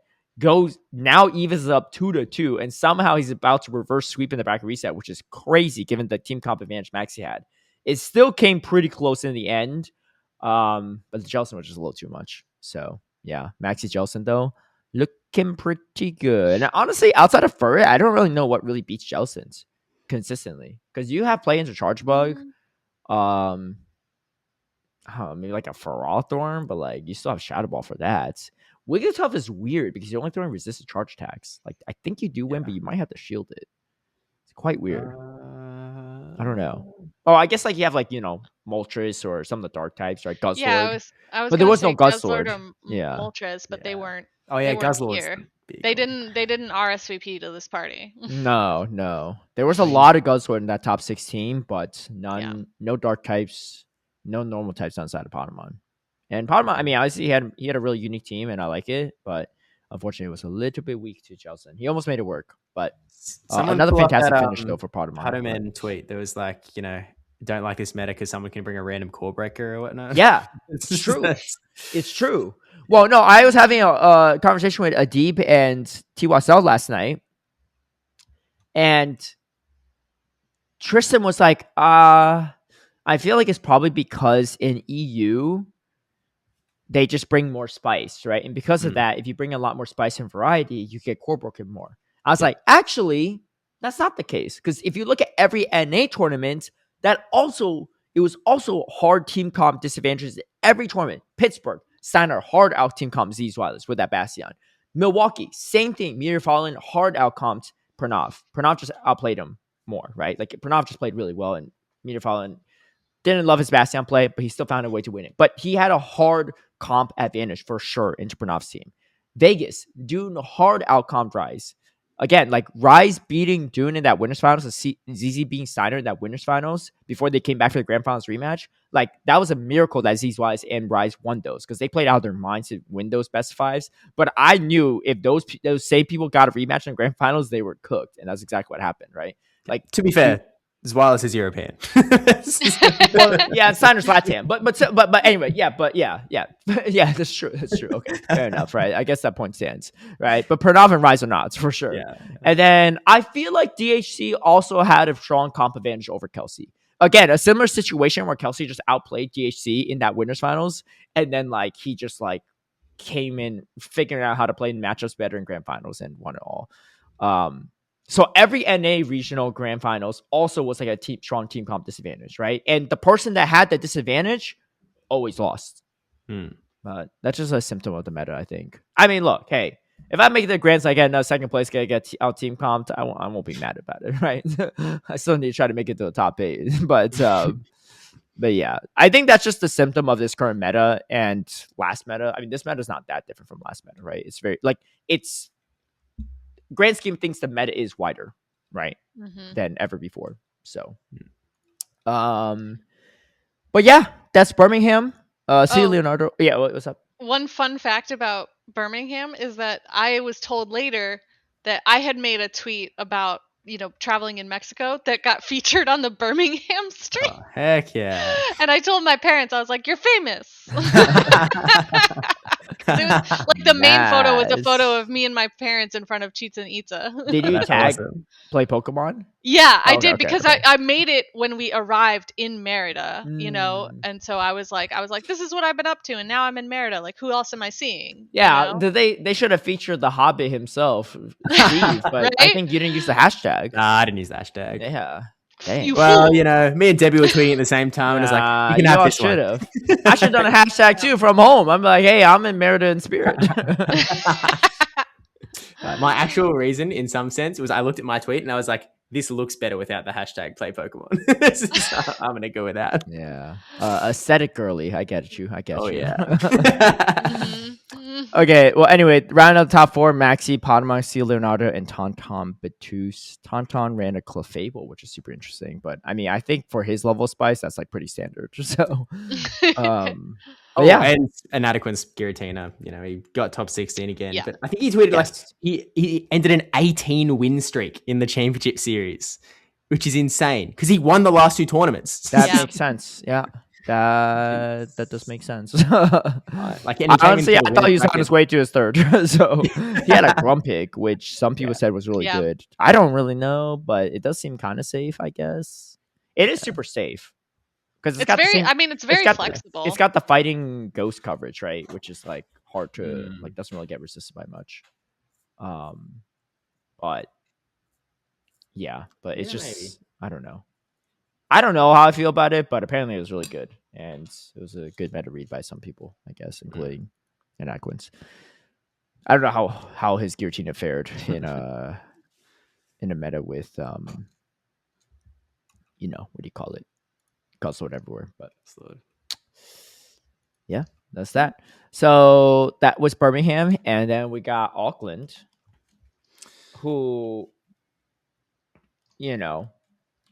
Now evens up 2-2, and somehow he's about to reverse sweep in the bracket reset, which is crazy given the team comp advantage Maxi had. It still came pretty close in the end, but the Jelson was just a little too much. So, yeah, Maxi Jelson, though, looking pretty good. And honestly, outside of Furry, I don't really know what really beats Jelson's consistently. Because you have play into Charge Bug, maybe like a Ferrothorn, but like you still have Shadow Ball for that. Wigglytuff is weird because you're only throwing resisted charge attacks. Like, I think you do win, but you might have to shield it. It's quite weird. I don't know. Oh, I guess like you have like Moltres or some of the dark types, right? Guzzlord. Yeah, I was. But there was no Guzzlord. Yeah, Moltres, but they weren't. Oh yeah, Guzzlord. They didn't RSVP to this party. No. There was a lot of Guzzlord in that top 16, but none. No dark types, no normal types outside of Patamon. And Patamon, I mean, obviously he had a really unique team, and I like it, but unfortunately, it was a little bit weak to Jelson. He almost made it work, but another fantastic finish though for Patamon. Patamon tweet. There was like, don't like this meta because someone can bring a random core breaker or whatnot. Yeah, it's true. It's true. Well, no, I was having a conversation with Adib and Twastell last night, and Tristan was like, I feel like it's probably because in EU they just bring more spice, right? And because of that, if you bring a lot more spice and variety, you get core broken more. I was like, actually, that's not the case. Because if you look at every NA tournament, it was also hard team comp disadvantages every tournament. Pittsburgh, Steiner, hard out team comp Z's Wireless with that Bastion. Milwaukee, same thing. Meteor Fallen, hard out comped Pranav. Pranav just outplayed him more, right? Like Pranav just played really well, and Meteor Fallen didn't love his Bastion play, but he still found a way to win it. But he had a hard comp advantage for sure into Pranav's team. Vegas, Dune hard outcomped Reis. Again, like Reis beating Dune in that winners finals, ZZ beating Steiner in that winners finals before they came back for the grand finals rematch. Like that was a miracle that ZZ and Reis won those because they played out of their minds to win those best fives. But I knew if those same people got a rematch in the grand finals, they were cooked, and that's exactly what happened, right? Like to be fair, Wireless is European. Well, yeah, Steiner's Latam, but anyway, yeah, that's true. Okay, fair enough, right? I guess that point stands, right? But Pranav and Reis are not for sure. Yeah. And then I feel like DHC also had a strong comp advantage over Kelsey. Again, a similar situation where Kelsey just outplayed DHC in that winners finals, and then like he just like came in figuring out how to play matchups better in grand finals and won it all. So every NA regional grand finals also was like a strong team comp disadvantage, right? And the person that had the disadvantage always lost. But that's just a symptom of the meta, I think. I mean, look, hey, if I make the grands, I get another second place, get out team comped, I won't be mad about it, right? I still need to try to make it to the top 8, but yeah, I think that's just the symptom of this current meta and last meta. I mean, this meta is not that different from last meta, right? It's very it's. Grand scheme thinks the meta is wider, right, than ever before. So, but yeah, that's Birmingham. See you, Leonardo. Yeah, what's up? One fun fact about Birmingham is that I was told later that I had made a tweet about traveling in Mexico that got featured on the Birmingham stream. Oh, heck yeah! And I told my parents, I was like, "You're famous." Because it was like the main photo was a photo of me and my parents in front of Chichen Itza. Did you tag play Pokemon? Yeah, I did because I made it when we arrived in Merida, and so I was like, this is what I've been up to, and now I'm in Merida. Like, who else am I seeing? Yeah, they should have featured the Hobbit himself, Steve, but right? I think you didn't use the hashtag. Nah, I didn't use the hashtag. Yeah. Well, me and Debbie were tweeting at the same time, and it's like, you can have this one. I should have done a hashtag too from home. I'm like, hey, I'm in Merida in spirit. My actual reason, in some sense, was I looked at my tweet and I was like, this looks better without the hashtag play Pokemon. So I'm going to go with that. Yeah. Aesthetic girly. I get you. Oh, you. Yeah. Okay. Well, anyway, round out the top 4, Maxi, Potomaxi, Leonardo, and Tauntaun Batuse. Tauntaun ran a Clefable, which is super interesting. But I mean, I think for his level of spice, that's like pretty standard. So, and Inadequate's Giratina, he got top 16 again. Yeah. But I think he tweeted like he ended an 18 win streak in the championship series, which is insane because he won the last 2 tournaments. That makes sense. Yeah. That does make sense. Honestly, I thought he was on his way to his 3rd. So he had a Grumpig, which some people said was really good. I don't really know, but it does seem kind of safe, I guess. It is super safe. Because it's very flexible. It's got the fighting ghost coverage, right? Which is like hard to doesn't really get resisted by much. But it's just maybe. I don't know how I feel about it, but apparently it was really good, and it was a good meta read by some people, I guess, including Inadequate. I don't know how his Giratina fared in a meta with what do you call it? Guzzlord everywhere, but yeah, that's that. So that was Birmingham, and then we got Auckland, who,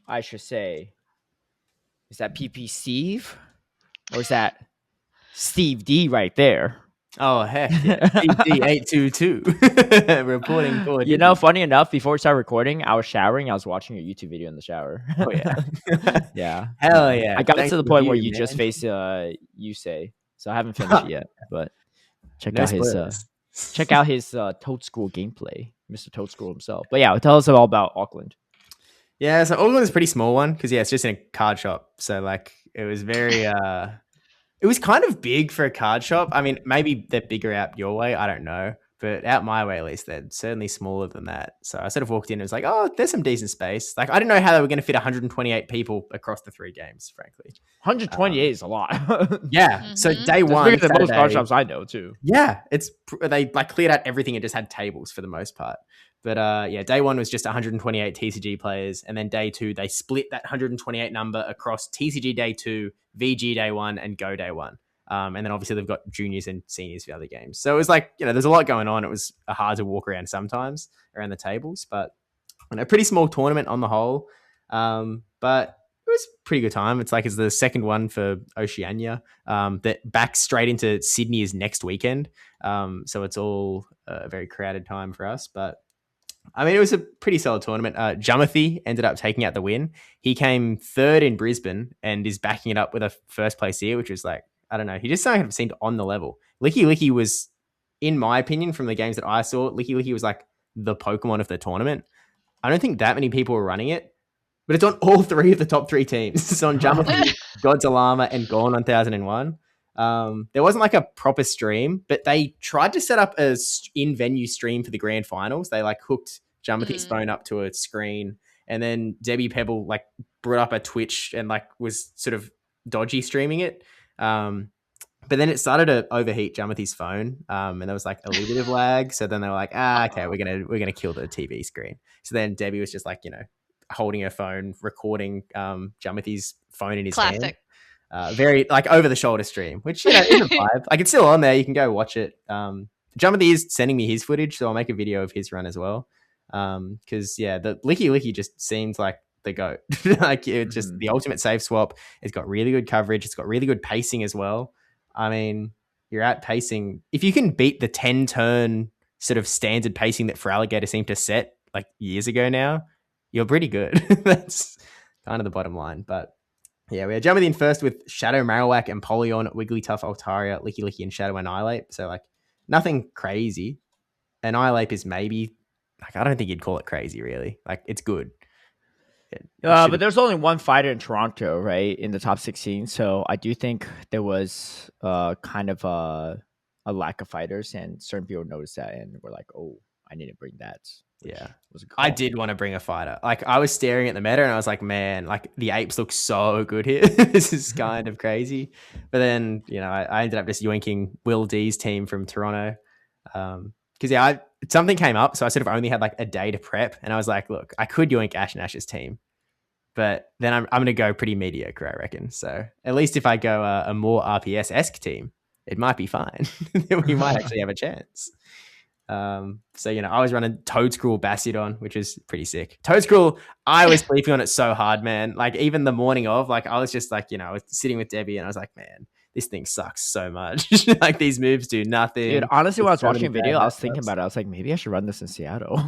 I should say, is that PP Steve, or is that Steve D right there? Oh heck yeah, Steve D 822 reporting for. Funny enough, before we started recording, I was showering. I was watching a YouTube video in the shower. Oh yeah, yeah, hell yeah. I got to the point where you just face Yusei, so I haven't finished it yet. But check out his Toad School gameplay, Mr. Toad School himself. But yeah, tell us all about Auckland. Yeah, so Auckland is a pretty small one because it's just in a card shop. So like it was very it was kind of big for a card shop. I mean, maybe they're bigger out your way, I don't know. But out my way, at least, they're certainly smaller than that. So I sort of walked in and was like, oh, there's some decent space. Like, I didn't know how they were going to fit 128 people across the 3 games, frankly. 128 is a lot. Yeah. Mm-hmm. So day one. Bigger than most card shops I know, too. Yeah. They like cleared out everything and just had tables for the most part. But day one was just 128 TCG players. And then day 2, they split that 128 number across TCG day 2, VG day 1, and Go day 1. And then obviously they've got juniors and seniors for other games. So it was like, there's a lot going on. It was hard to walk around sometimes around the tables, but a pretty small tournament on the whole. But it was a pretty good time. It's the second one for Oceania. That back straight into Sydney is next weekend. So it's all a very crowded time for us, but I mean, it was a pretty solid tournament. Jumothy ended up taking out the win. He came 3rd in Brisbane and is backing it up with a first place here, which was like, I don't know. He just kind of seemed on the level. Licky was, in my opinion, from the games that I saw, Licky was like the Pokemon of the tournament. I don't think that many people were running it, but it's on all 3 of the top 3 teams. It's on Jumothy, Godzilla, and Gone 1001. There wasn't like a proper stream, but they tried to set up a in-venue stream for the grand finals. They like hooked Jumothy's phone up to a screen, and then Debbie Pebble like brought up a Twitch and like was sort of dodgy streaming it. But then it started to overheat Jumothy's phone, and there was like a little bit of lag. So then they were like, okay, we're gonna kill the TV screen. So then Debbie was just like, holding her phone, recording Jumothy's phone in his hand. Very like over the shoulder stream, which is a vibe. Like it's still on there. You can go watch it. Jumothy is sending me his footage, so I'll make a video of his run as well. Because the Licky just seems like the GOAT. Like it's just the ultimate save swap. It's got really good coverage. It's got really good pacing as well. I mean, you're at pacing. If you can beat the 10 turn sort of standard pacing that Feraligatr seemed to set like years ago now, you're pretty good. That's kind of the bottom line. But yeah, we had Jumothy in first with Shadow Marowak and Polion, Wigglytuff, Altaria, Licky, and Shadow Annihilate. So like nothing crazy. Annihilape is maybe like, I don't think you'd call it crazy, really. Like, it's good. But there's only one fighter in Toronto, right, in the top 16. So I do think there was kind of a lack of fighters, and certain people noticed that and were like, "Oh, I need to bring that." Yeah, I did want to bring a fighter. Like, I was staring at the meta and I was like, man, like the apes look so good here. This is kind of crazy. But then, you know, I ended up just yoinking Will D's team from Toronto. Because something came up, so I sort of only had like a day to prep, and I was like, look, I could yoink Ash and Ash's team, but then I'm going to go pretty mediocre, I reckon. So at least if I go a more RPS-esque team, it might be fine. We might actually have a chance. So, you know, I was running Toadscruel Bastiodon, which is pretty sick. Toadscruel, I was sleeping on it so hard, man. Like, even the morning of, like, I was just like, you know, I was sitting with Debbie and I was like, man, this thing sucks so much. Like, these moves do nothing. Dude, honestly, when I was watching a video, I was thinking about it. I was like, maybe I should run this in Seattle.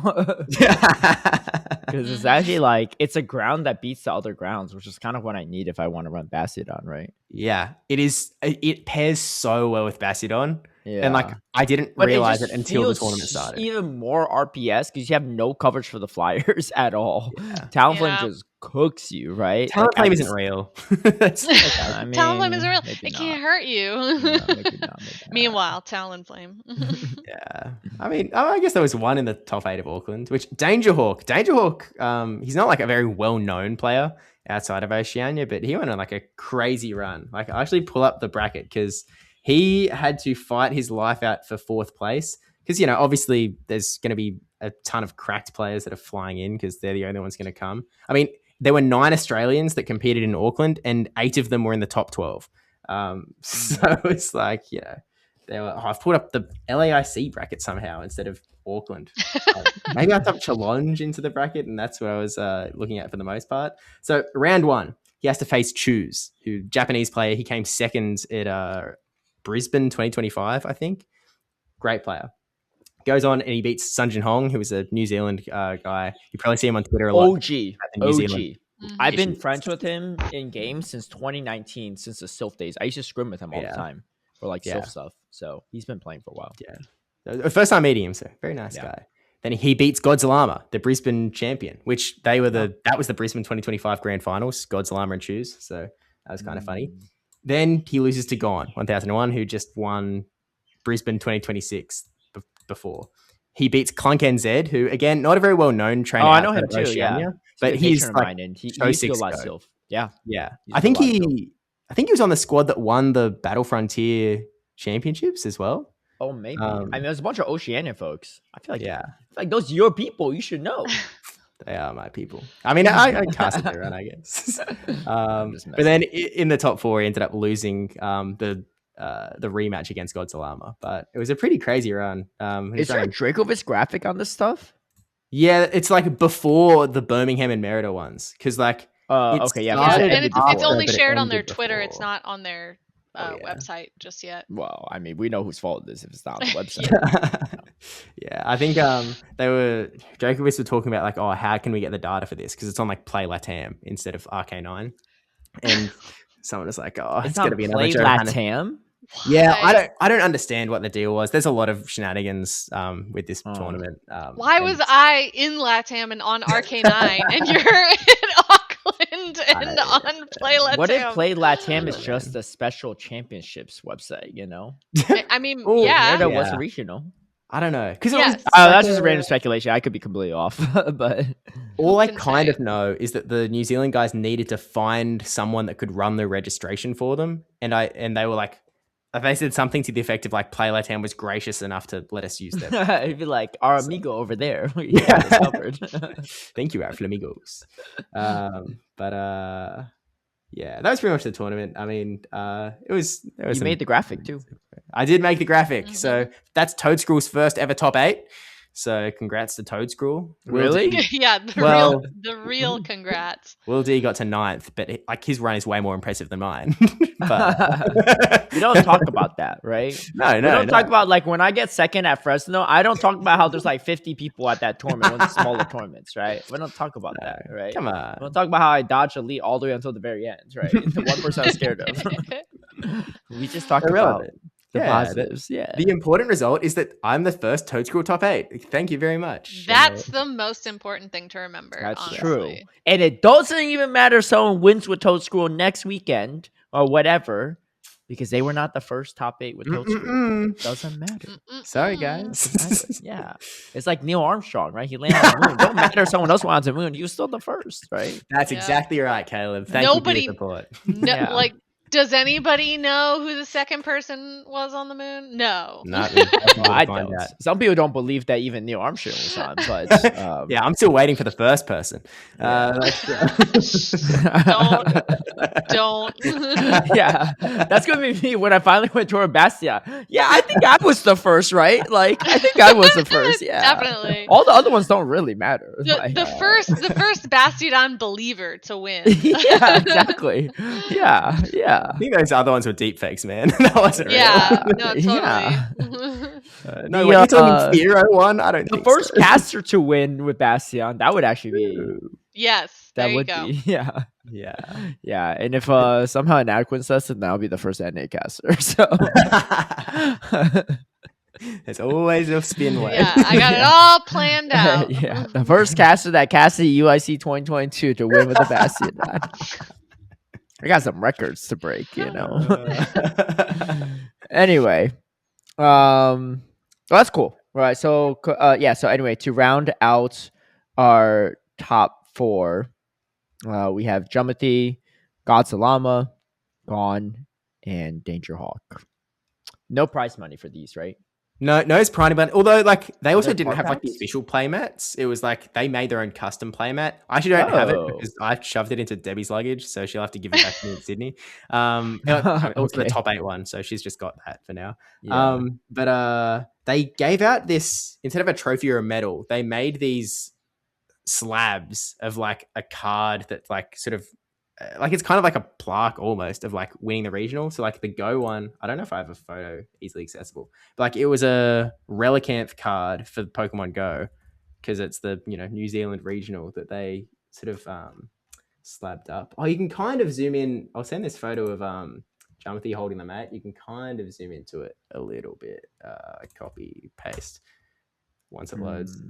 Because it's actually like, it's a ground that beats the other grounds, which is kind of what I need if I want to run Bastiodon, right? Yeah, it is. It pairs so well with Bastiodon. Yeah. And like, I didn't realize it until the tournament started. Even more RPS because you have no coverage for the flyers at all. Yeah. Talonflame just cooks you, right? Talonflame isn't real. Talonflame isn't real. It can't hurt you. No, maybe not. Meanwhile, Talonflame. Yeah. I mean, I guess there was one in the top 8 of Auckland, which Dangerhawk, he's not like a very well-known player outside of Oceania, but he went on like a crazy run. Like, I actually pull up the bracket because he had to fight his life out for 4th place because, you know, obviously there's going to be a ton of cracked players that are flying in because they're the only ones going to come. I mean, there were 9 Australians that competed in Auckland and 8 of them were in the top 12. So it's like, you know, I've put up the LAIC bracket somehow instead of Auckland. Maybe I typed challenge into the bracket and that's what I was looking at for the most part. So round 1, he has to face Choose, who Japanese player. He came second at Brisbane 2025, I think. Great player. Goes on and he beats Sun Jin Hong, who is a New Zealand guy. You probably see him on Twitter a lot. OG. I've been friends with him in games since 2019, since the Sylph days. I used to scrim with him all the time for like Sylph stuff. So he's been playing for a while. Yeah. The first time meeting him, so very nice guy. Then he beats Godzilla, the Brisbane champion, which that was the Brisbane 2025 grand finals, Godzilla and Choose. So that was kind of funny. Then he loses to Gon 1001, who just won Brisbane 2026 before. He beats Clunk NZ, who again not a very well known trainer. Oh, I know him too. Yeah, but he's like he used to do a lot of Sylph. Yeah. I think he was on the squad that won the Battle Frontier championships as well. Oh, maybe. I mean, there's a bunch of Oceania folks. I feel like those are your people. You should know. They are my people. I mean, I cast it around, I guess. But then in the top 4, he ended up losing the rematch against Godzilla. But it was a pretty crazy run. Is there a Dracovic graphic on this stuff? Yeah, it's like before the Birmingham and Merida ones. Because like, okay, and it's only shared on their Twitter. It's not on their website just yet. Well, I mean, we know whose fault it is if it's not on the website. Yeah, I think Dracovic were talking about like, oh, how can we get the data for this? Because it's on like Play Latam instead of RK9. And someone was like, oh, it's got to be another Play Latam. Yeah, I don't understand what the deal was. There's a lot of shenanigans with this tournament. Why was I in LATAM and on RK9 and you're in Auckland and on Play LATAM? What if Play LATAM is just a special championships website, you know? I mean, yeah. Was regional. I don't know. Because that's just random speculation. I could be completely off. But all I kind of know is that the New Zealand guys needed to find someone that could run the registration for them. And they were like, they said something to the effect of like, Play Latam was gracious enough to let us use them. It'd be like, our amigo over there. Yeah, covered. Thank you, our flamingos. Yeah, that was pretty much the tournament. I mean, it was you made the graphic too. I did make the graphic. So that's Toadscruel's first ever top 8. So congrats to Toadscruel. Really? Yeah, the real congrats. Will D got to 9th, but like his run is way more impressive than mine. But we don't talk about that, right? No. We don't talk about like when I get second at Fresno, I don't talk about how there's like 50 people at that tournament, one of the smaller tournaments, right? We don't talk about that, right? Come on. We don't talk about how I dodged elite all the way until the very end, right? The one person I'm scared of. We just talk about the positives. Yeah. The important result is that I'm the first Toadscruel top 8. Thank you very much. That's the most important thing to remember. That's honestly. true. And it doesn't even matter if someone wins with Toadscruel next weekend or whatever, because they were not the first top 8 with Toadscruel. Doesn't matter. Sorry, guys. Yeah. It's like Neil Armstrong, right? He landed on the moon. Don't matter if someone else went on the moon. He was still the first, right? That's exactly right, Caleb. Thank you for your support. Like, does anybody know who the second person was on the moon? No. I don't. Some people don't believe that even Neil Armstrong was on, but yeah, I'm still waiting for the first person. Don't. Yeah, that's gonna be me when I finally went to Bastia. Yeah, I think I was the first, right? Like, I think I was the first. Yeah, definitely. All the other ones don't really matter. The first Bastiodon believer to win. Yeah, exactly. Yeah. I think those other ones were deep fakes, man. That wasn't real. Yeah, no, totally. Yeah. No, when you're talking Firo one, I don't think the first caster to win with Bastion, that would actually be. Yes, that would be. Yeah. And if somehow Inadequate does it, that'll be the first NA caster. So there's always a spin way. Yeah, I got it all planned out. Yeah, the first caster that casted UIC 2022 to win with the Bastion. I got some records to break, you know. Anyway, well, that's cool. Right. So, So anyway, to round out our top 4, we have Jumothy, Godzilla, Gone, and Danger Hawk. No prize money for these, right? No, it's Prime, but although like they also didn't have like the official playmats. It was like they made their own custom playmat. I actually don't have it because I shoved it into Debbie's luggage, so she'll have to give it back to me in Sydney. Also the top 8 one, so she's just got that for now. Yeah. But they gave out this instead of a trophy or a medal, they made these slabs of like a card that like sort of like it's kind of like a plaque almost of like winning the regional. So like the Go one, I don't know if I have a photo easily accessible, but like it was a Relicanth card for Pokemon Go because it's the New Zealand regional that they sort of slabbed up. Oh, you can kind of zoom in. I'll send this photo of Jumothy holding the mat. You can kind of zoom into it a little bit. Copy paste once it loads.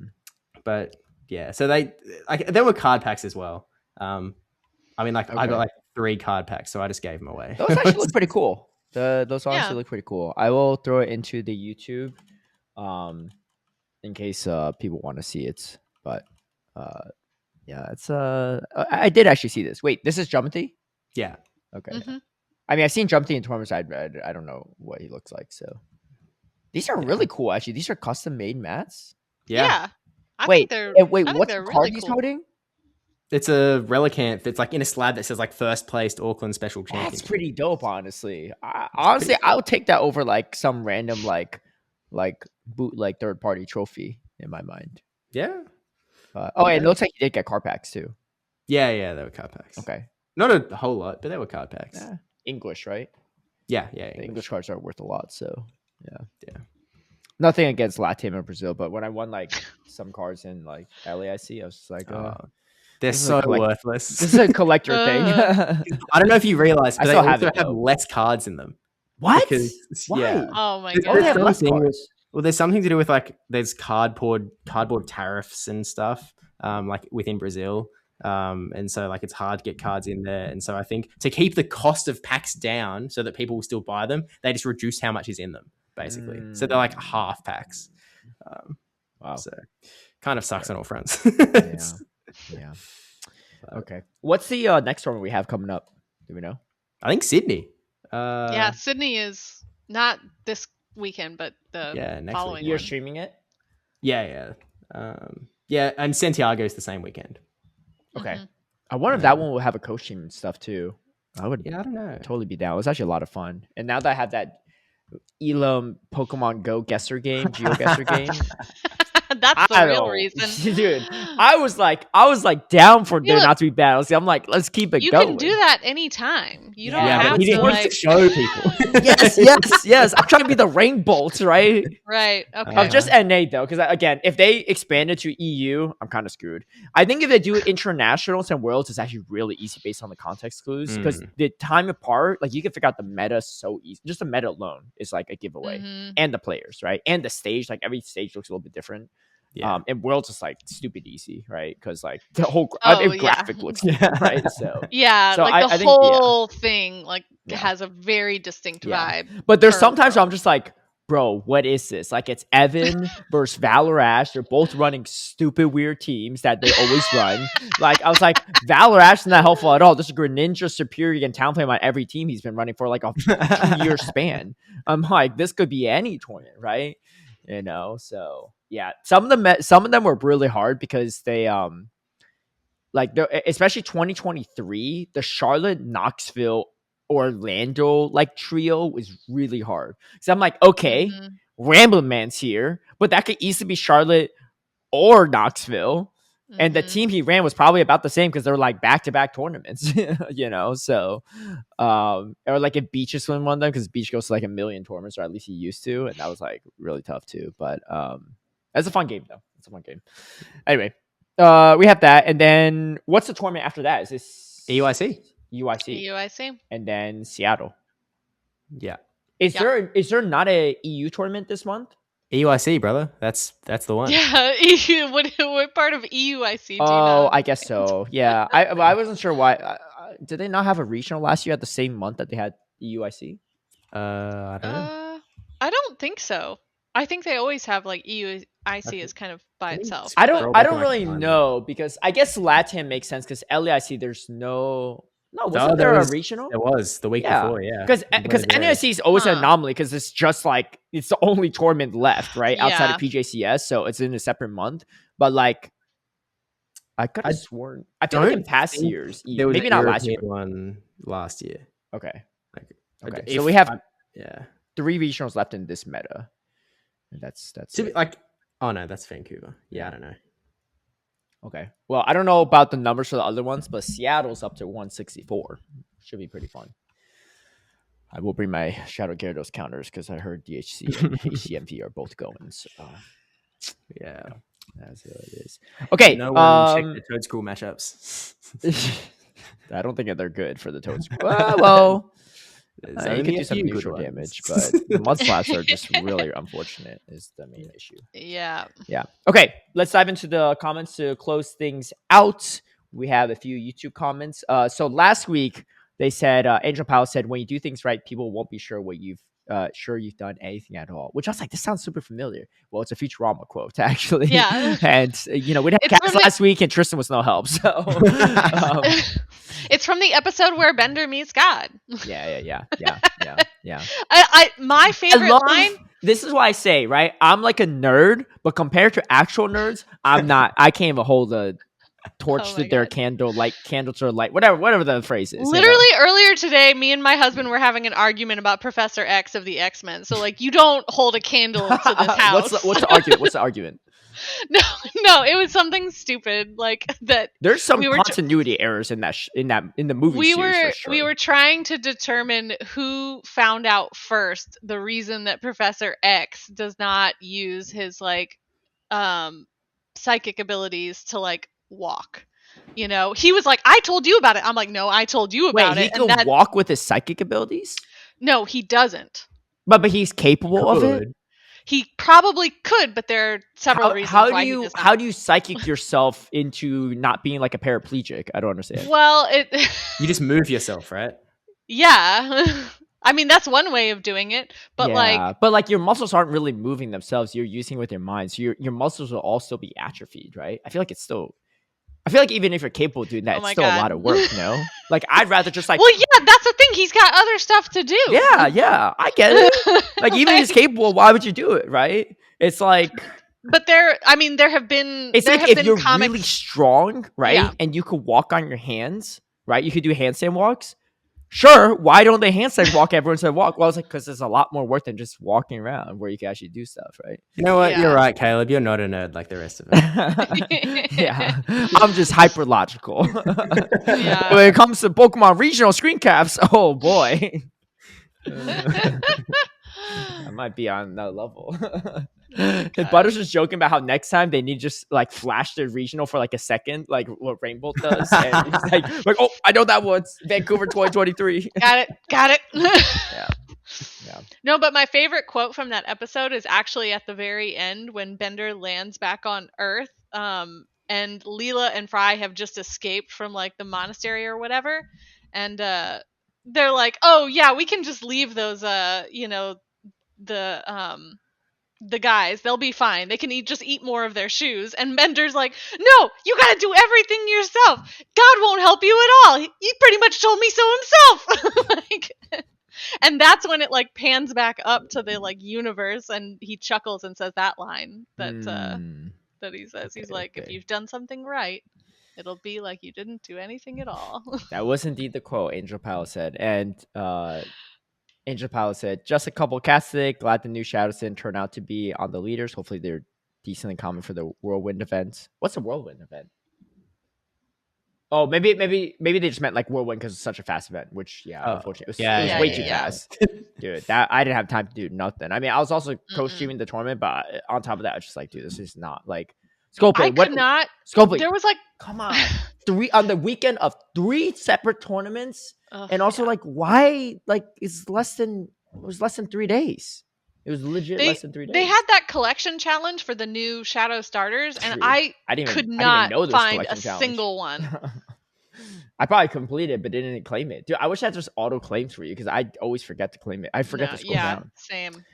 But yeah, so there were card packs as well. I mean, like I got like 3 card packs, so I just gave them away. Those actually look pretty cool. Those honestly look pretty cool. I will throw it into the YouTube, in case people want to see it. But yeah, it's I did actually see this. Wait, this is Jumothy? Yeah. Okay. Mm-hmm. I mean, I've seen Jumothy in tournaments. I don't know what he looks like. So these are really cool. Actually, these are custom made mats. Yeah. Wait, what's the card he's holding? It's a Relicanth. It's like in a slab that says like first placed Auckland special champion. That's pretty dope, honestly. I would take that over like some random like bootleg third party trophy in my mind. Yeah. And it looks like he did get card packs too. Yeah, they were card packs. Okay. Not a whole lot, but they were card packs. Yeah. English, right? Yeah. The English cards are worth a lot, so yeah. Nothing against Latin or Brazil, but when I won like some cards in like LAIC, I was just like, they're so worthless. This is a collector thing. I don't know if you realize, but they also have less cards in them. What? Why? Yeah. Oh my god. Well, there's something to do with like there's cardboard tariffs and stuff, like within Brazil. And so like it's hard to get cards in there. And so I think to keep the cost of packs down so that people will still buy them, they just reduce how much is in them, basically. So they're like half packs. Wow. So kind of sucks on all fronts. Yeah. Okay. What's the next tournament we have coming up? Do we know? I think Sydney. Sydney is not this weekend, but the next following. You're streaming it? Yeah. And Santiago's the same weekend. Okay. Mm-hmm. I wonder if that one will have a coach team and stuff too. I don't know. Totally be down. It was actually a lot of fun. And now that I have that Elam Pokemon Go guesser game, GeoGuessr game, That's the real reason. Dude, I was like down for there not to be battles. I'm like, let's keep it going. You can do that anytime. You don't have but he to wants to show people. yes. I'm trying to be the rain bolt, right? Right. Okay. Just NA though, because again, if they expand it to EU, I'm kind of screwed. I think if they do internationals and worlds, it's actually really easy based on the context clues, because the time apart, like you can figure out the meta so easy. Just the meta alone is like a giveaway, and the players, right, and the stage. Like every stage looks a little bit different. And worlds is like stupid easy, right? Because like the whole graphic looks different, right? So so like the whole thing like has a very distinct vibe. But there's sometimes where I'm just like, bro, what is this? Like it's Evan versus Valorash. They're both running stupid weird teams that they always run. Like I was like, Valorash is not helpful at all. This is Greninja Superior and Talonflame on every team he's been running for like a 2-year span. I'm like, this could be any tournament, right? You know, so yeah, some of them were really hard because they like especially 2023, the Charlotte, Knoxville, Orlando like trio was really hard. So I'm like, okay, Rambling Man's here, but that could easily be Charlotte or Knoxville. And the team he ran was probably about the same because they're like back-to-back tournaments, you know. So, or like if Beach just won one of them, because Beach goes to like 1 million tournaments, or at least he used to, and that was like really tough too. But that's a fun game though. It's a fun game. Anyway, we have that, and then what's the tournament after that? Is this UIC, and then Seattle? Yeah. Is there not a EU tournament this month? EUIC, brother. That's the one. Yeah. EU. What part of EUIC do you know? I guess so. Yeah. I wasn't sure why. Did they not have a regional last year at the same month that they had EUIC? I don't know. I don't think so. I think they always have like EUIC is kind of by itself. I don't really know, because I guess LATAM makes sense because LAIC there's no. No, wasn't there a regional? There was the week before, yeah. Because NAIC is always an anomaly because it's just like it's the only tournament left, right, outside of PJCS, so it's in a separate month. But like, I could have sworn I feel like in past years, maybe not last year. One last year. Okay. So we have 3 regionals left in this meta. And that's like. Oh no, that's Vancouver. Yeah, I don't know. Okay. Well, I don't know about the numbers for the other ones, but Seattle's up to 164. Should be pretty fun. I will bring my Shadow Gyarados counters because I heard DHC and HCMP are both going. So, yeah, that's what it is. Okay. No one check the Toad School matchups. I don't think they're good for the Toad School. Well, you can do some neutral damage, but the mud slaps are just really unfortunate is the main issue. Yeah. Okay, let's dive into the comments to close things out. We have a few YouTube comments. So last week they said, Angel Powell said, when you do things right, people won't be sure you've done anything at all. Which I was like, this sounds super familiar. Well, it's a Futurama quote, actually. Yeah. And we didn't have Kaz last week, and Tristan was no help. So it's from the episode where Bender meets God. Yeah. My favorite line. This is why I say, right? I'm like a nerd, but compared to actual nerds, I'm not. I can't even hold a torch to their candle to light, whatever the phrase is. Literally earlier today, me and my husband were having an argument about Professor X of the X-Men. So like, you don't hold a candle to this house. What's the argument? What's the argument? No, it was something stupid like that. There's some continuity errors in the movie series. For sure. We were trying to determine who found out first the reason that Professor X does not use his like psychic abilities to like walk. He was like, I told you about it. I'm like, no, I told you about it. He can walk with his psychic abilities? No, he doesn't. But he's capable of it? He probably could, but there are several reasons why he does not. How do you psychic yourself into not being like a paraplegic? I don't understand. Well, you just move yourself, right? Yeah. I mean, that's one way of doing it, but like your muscles aren't really moving themselves. You're using with your mind, so your muscles will also be atrophied, right? I feel like even if you're capable of doing that, it's still a lot of work, Like, I'd rather just like... Well, yeah, that's the thing. He's got other stuff to do. Yeah, I get it. Like, even if he's capable, why would you do it, right? It's like... But there have been... It's like if you're really strong, right? Yeah. And you could walk on your hands, right? You could do handstand walks. Sure, why don't they handstand walk? Everyone said walk. Well, I was like, because there's a lot more work than just walking around where you can actually do stuff, right? You know what? Yeah. You're right, Caleb. You're not a nerd like the rest of us. Yeah, I'm just hyper logical. Yeah. When it comes to Pokemon regional screen caps, oh boy. I might be on that level. Butters was joking about how next time they need just like flash their regional for like a second, like what Rainbow does. And he's like, oh, I know that one's Vancouver 2023. Got it. Yeah. No, but my favorite quote from that episode is actually at the very end when Bender lands back on Earth. And Leela and Fry have just escaped from like the monastery or whatever, and they're like, oh yeah, we can just leave those the guys, they'll be fine, they can just eat more of their shoes. And Bender's like, no, you gotta do everything yourself, God won't help you at all, he pretty much told me so himself. Like, and that's when it like pans back up to the like universe, and he chuckles and says that line that that he says. He's like, if you've done something right, it'll be like you didn't do anything at all. That was indeed the quote Angel Palace said. And Angel Palace said, just a couple castic. Glad the new Shadows didn't turn out to be on the leaders. Hopefully they're decently common for the Whirlwind event. What's a Whirlwind event? Oh, maybe they just meant like Whirlwind because it's such a fast event, which unfortunately it was way too fast. Dude, that I didn't have time to do nothing. I mean, I was also co-streaming the tournament, but on top of that, I was just like, dude, this is not like Scopely. Scopely. There was like, come on, 3 on the weekend of 3 separate tournaments, and also like why like it was less than 3 days. It was legit less than 3 days. They had that collection challenge for the new Shadow starters, and I could not find a single one. I probably completed, but didn't claim it. Dude, I wish I had just auto claims for you because I always forget to claim it. I forget to scroll down. Same.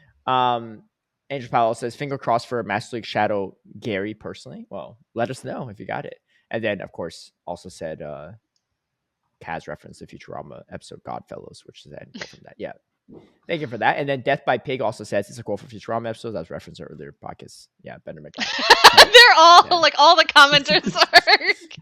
Angel Powell says, finger crossed for Master League Shadow Gary personally. Well, let us know if you got it. And then, of course, also said Kaz referenced the Futurama episode Godfellows, which is that from that. Yeah. Thank you for that. And then Death by Pig also says it's a quote from Futurama episodes. That was referenced earlier podcast. Yeah, Bender McCall. They're all like all the commenters are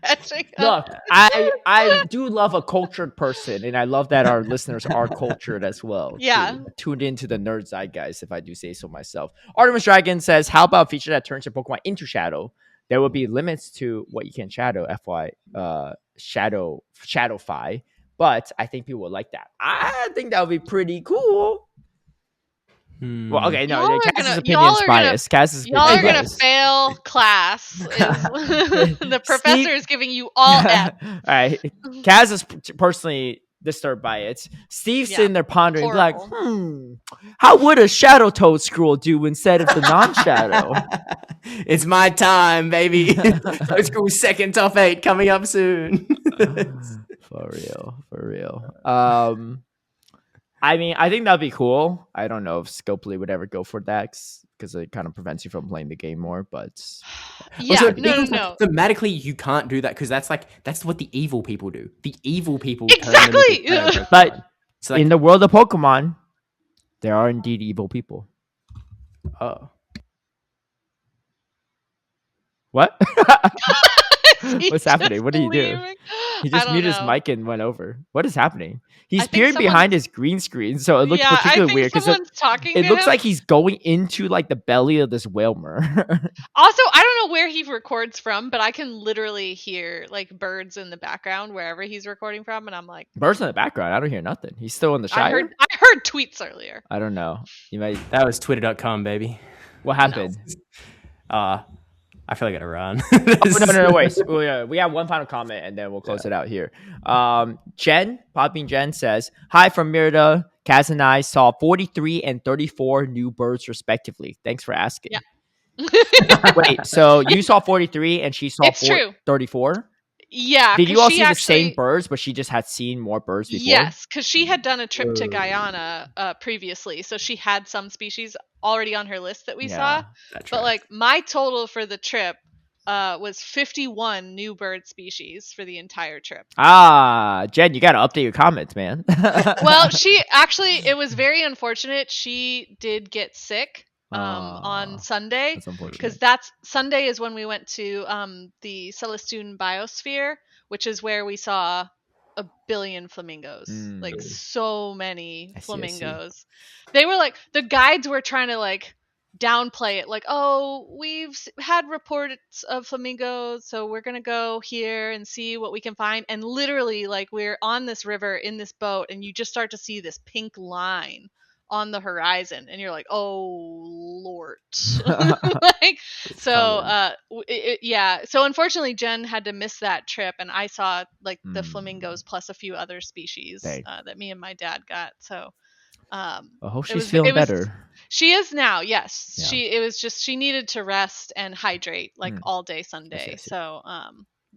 catching up. Look, I do love a cultured person, and I love that our listeners are cultured as well. Yeah. Tuned into the nerd zeitgeist, if I do say so myself. Artemis Dragon says, how about a feature that turns your Pokemon into Shadow? There will be limits to what you can Shadow, FY, Shadowfy. But I think people would like that. I think that would be pretty cool. Well, okay, no, Kaz's opinion is biased. Y'all are going to fail class. The professor is giving you all F. All right. Kaz is personally disturbed by it. Steve's sitting there pondering, like, how would a Shadow Toad Scroll do instead of the non-Shadow? It's my time, baby. Toad Scroll second top 8 coming up soon. For real. I mean, I think that'd be cool. I don't know if Scopely would ever go for that because it kind of prevents you from playing the game more. But no. Thematically, you can't do that because that's what the evil people do. The evil people exactly. But so in the world of Pokemon, there are indeed evil people. Oh, what? What's happening? What did he do? He just muted his mic and went over. What is happening? He's peering behind his green screen, so it looks particularly weird because it looks like he's going into like the belly of this Whalmer. Also, I don't know where he records from, but I can literally hear like birds in the background wherever he's recording from, and I'm like, birds in the background. I don't hear nothing. He's still in the Shire. I heard tweets earlier. I don't know. That was Twitter.com, baby. What happened? I feel like I gotta run. No, wait. We have one final comment and then we'll close it out here. Popping Jen says, hi from Mirda. Kaz and I saw 43 and 34 new birds respectively. Thanks for asking. Yeah. Wait, so you saw 43 and she saw 34? Yeah. Did you all see the same birds, but she just had seen more birds before? Yes, because she had done a trip to Guyana previously, so she had some species already on her list that we saw. But like my total for the trip was 51 new bird species for the entire trip. Jen, you got to update your comments, man. Well, it was very unfortunate. She did get sick on Sunday because Sunday is when we went to the Celestine Biosphere, which is where we saw a billion flamingos, like so many flamingos. I see. They were like, the guides were trying to like downplay it, like, oh, we've had reports of flamingos, so we're gonna go here and see what we can find. And literally, like, we're on this river in this boat, and you just start to see this pink line on the horizon, and you're like, oh lord. Like, so yeah, so unfortunately Jen had to miss that trip, and I saw like the flamingos plus a few other species that me and my dad got. So I hope she's feeling better. She is now, yes. Yeah. It was just she needed to rest and hydrate like all day Sunday. So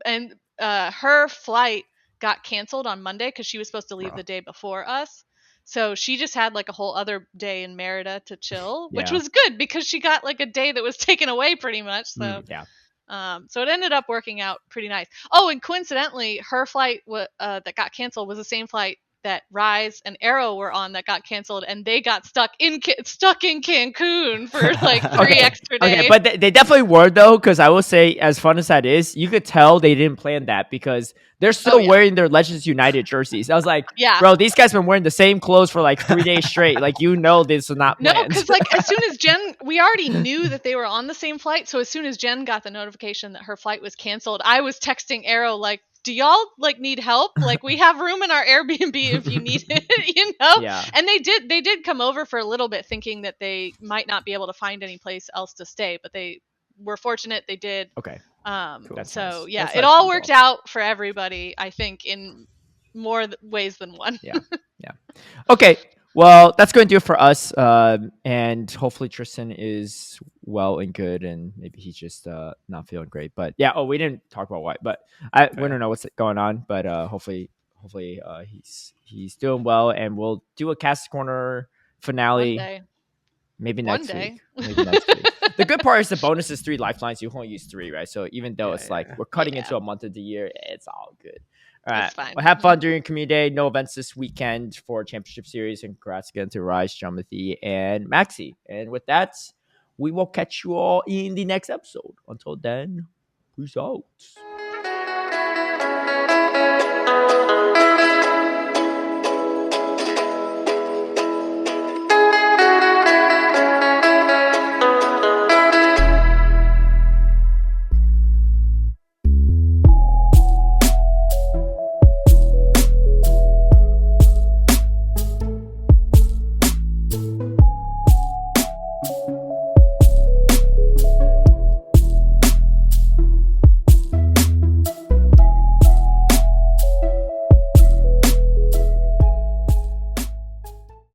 and her flight got canceled on Monday because she was supposed to leave the day before us. So she just had like a whole other day in Merida to chill, which was good because she got like a day that was taken away pretty much. So so it ended up working out pretty nice. Oh, and coincidentally, her flight that got canceled was the same flight that Reis and Arrow were on that got canceled, and they got stuck in Cancun for like 3 extra days. Okay, but they definitely were though, because I will say, as fun as that is, you could tell they didn't plan that because they're still wearing their Legends United jerseys. I was like, bro, these guys been wearing the same clothes for like 3 days straight. Like, you know, this is not planned. No, because like as soon as Jen, we already knew that they were on the same flight. So as soon as Jen got the notification that her flight was canceled, I was texting Arrow like, do y'all like need help? Like, we have room in our Airbnb if you need it, you know? Yeah. And they did come over for a little bit thinking that they might not be able to find any place else to stay, but they were fortunate they did. Okay. Cool. So yeah, it all worked out for everybody, I think, in more ways than one. Yeah. Okay. Well, that's going to do it for us. And hopefully Tristan is well and good, and maybe he's just not feeling great. But yeah, we didn't talk about why, but we don't know what's going on. But hopefully he's doing well, and we'll do a Cast Corner finale. Maybe next week. Maybe next week. The good part is the bonus is 3 lifelines. You only use 3, right? So even though it's like we're cutting into a month of the year, it's all good. All right. Well, have fun during Community Day. No events this weekend for Championship Series. And congrats again to Reis, Jonathan, and Maxi. And with that, we will catch you all in the next episode. Until then, peace out.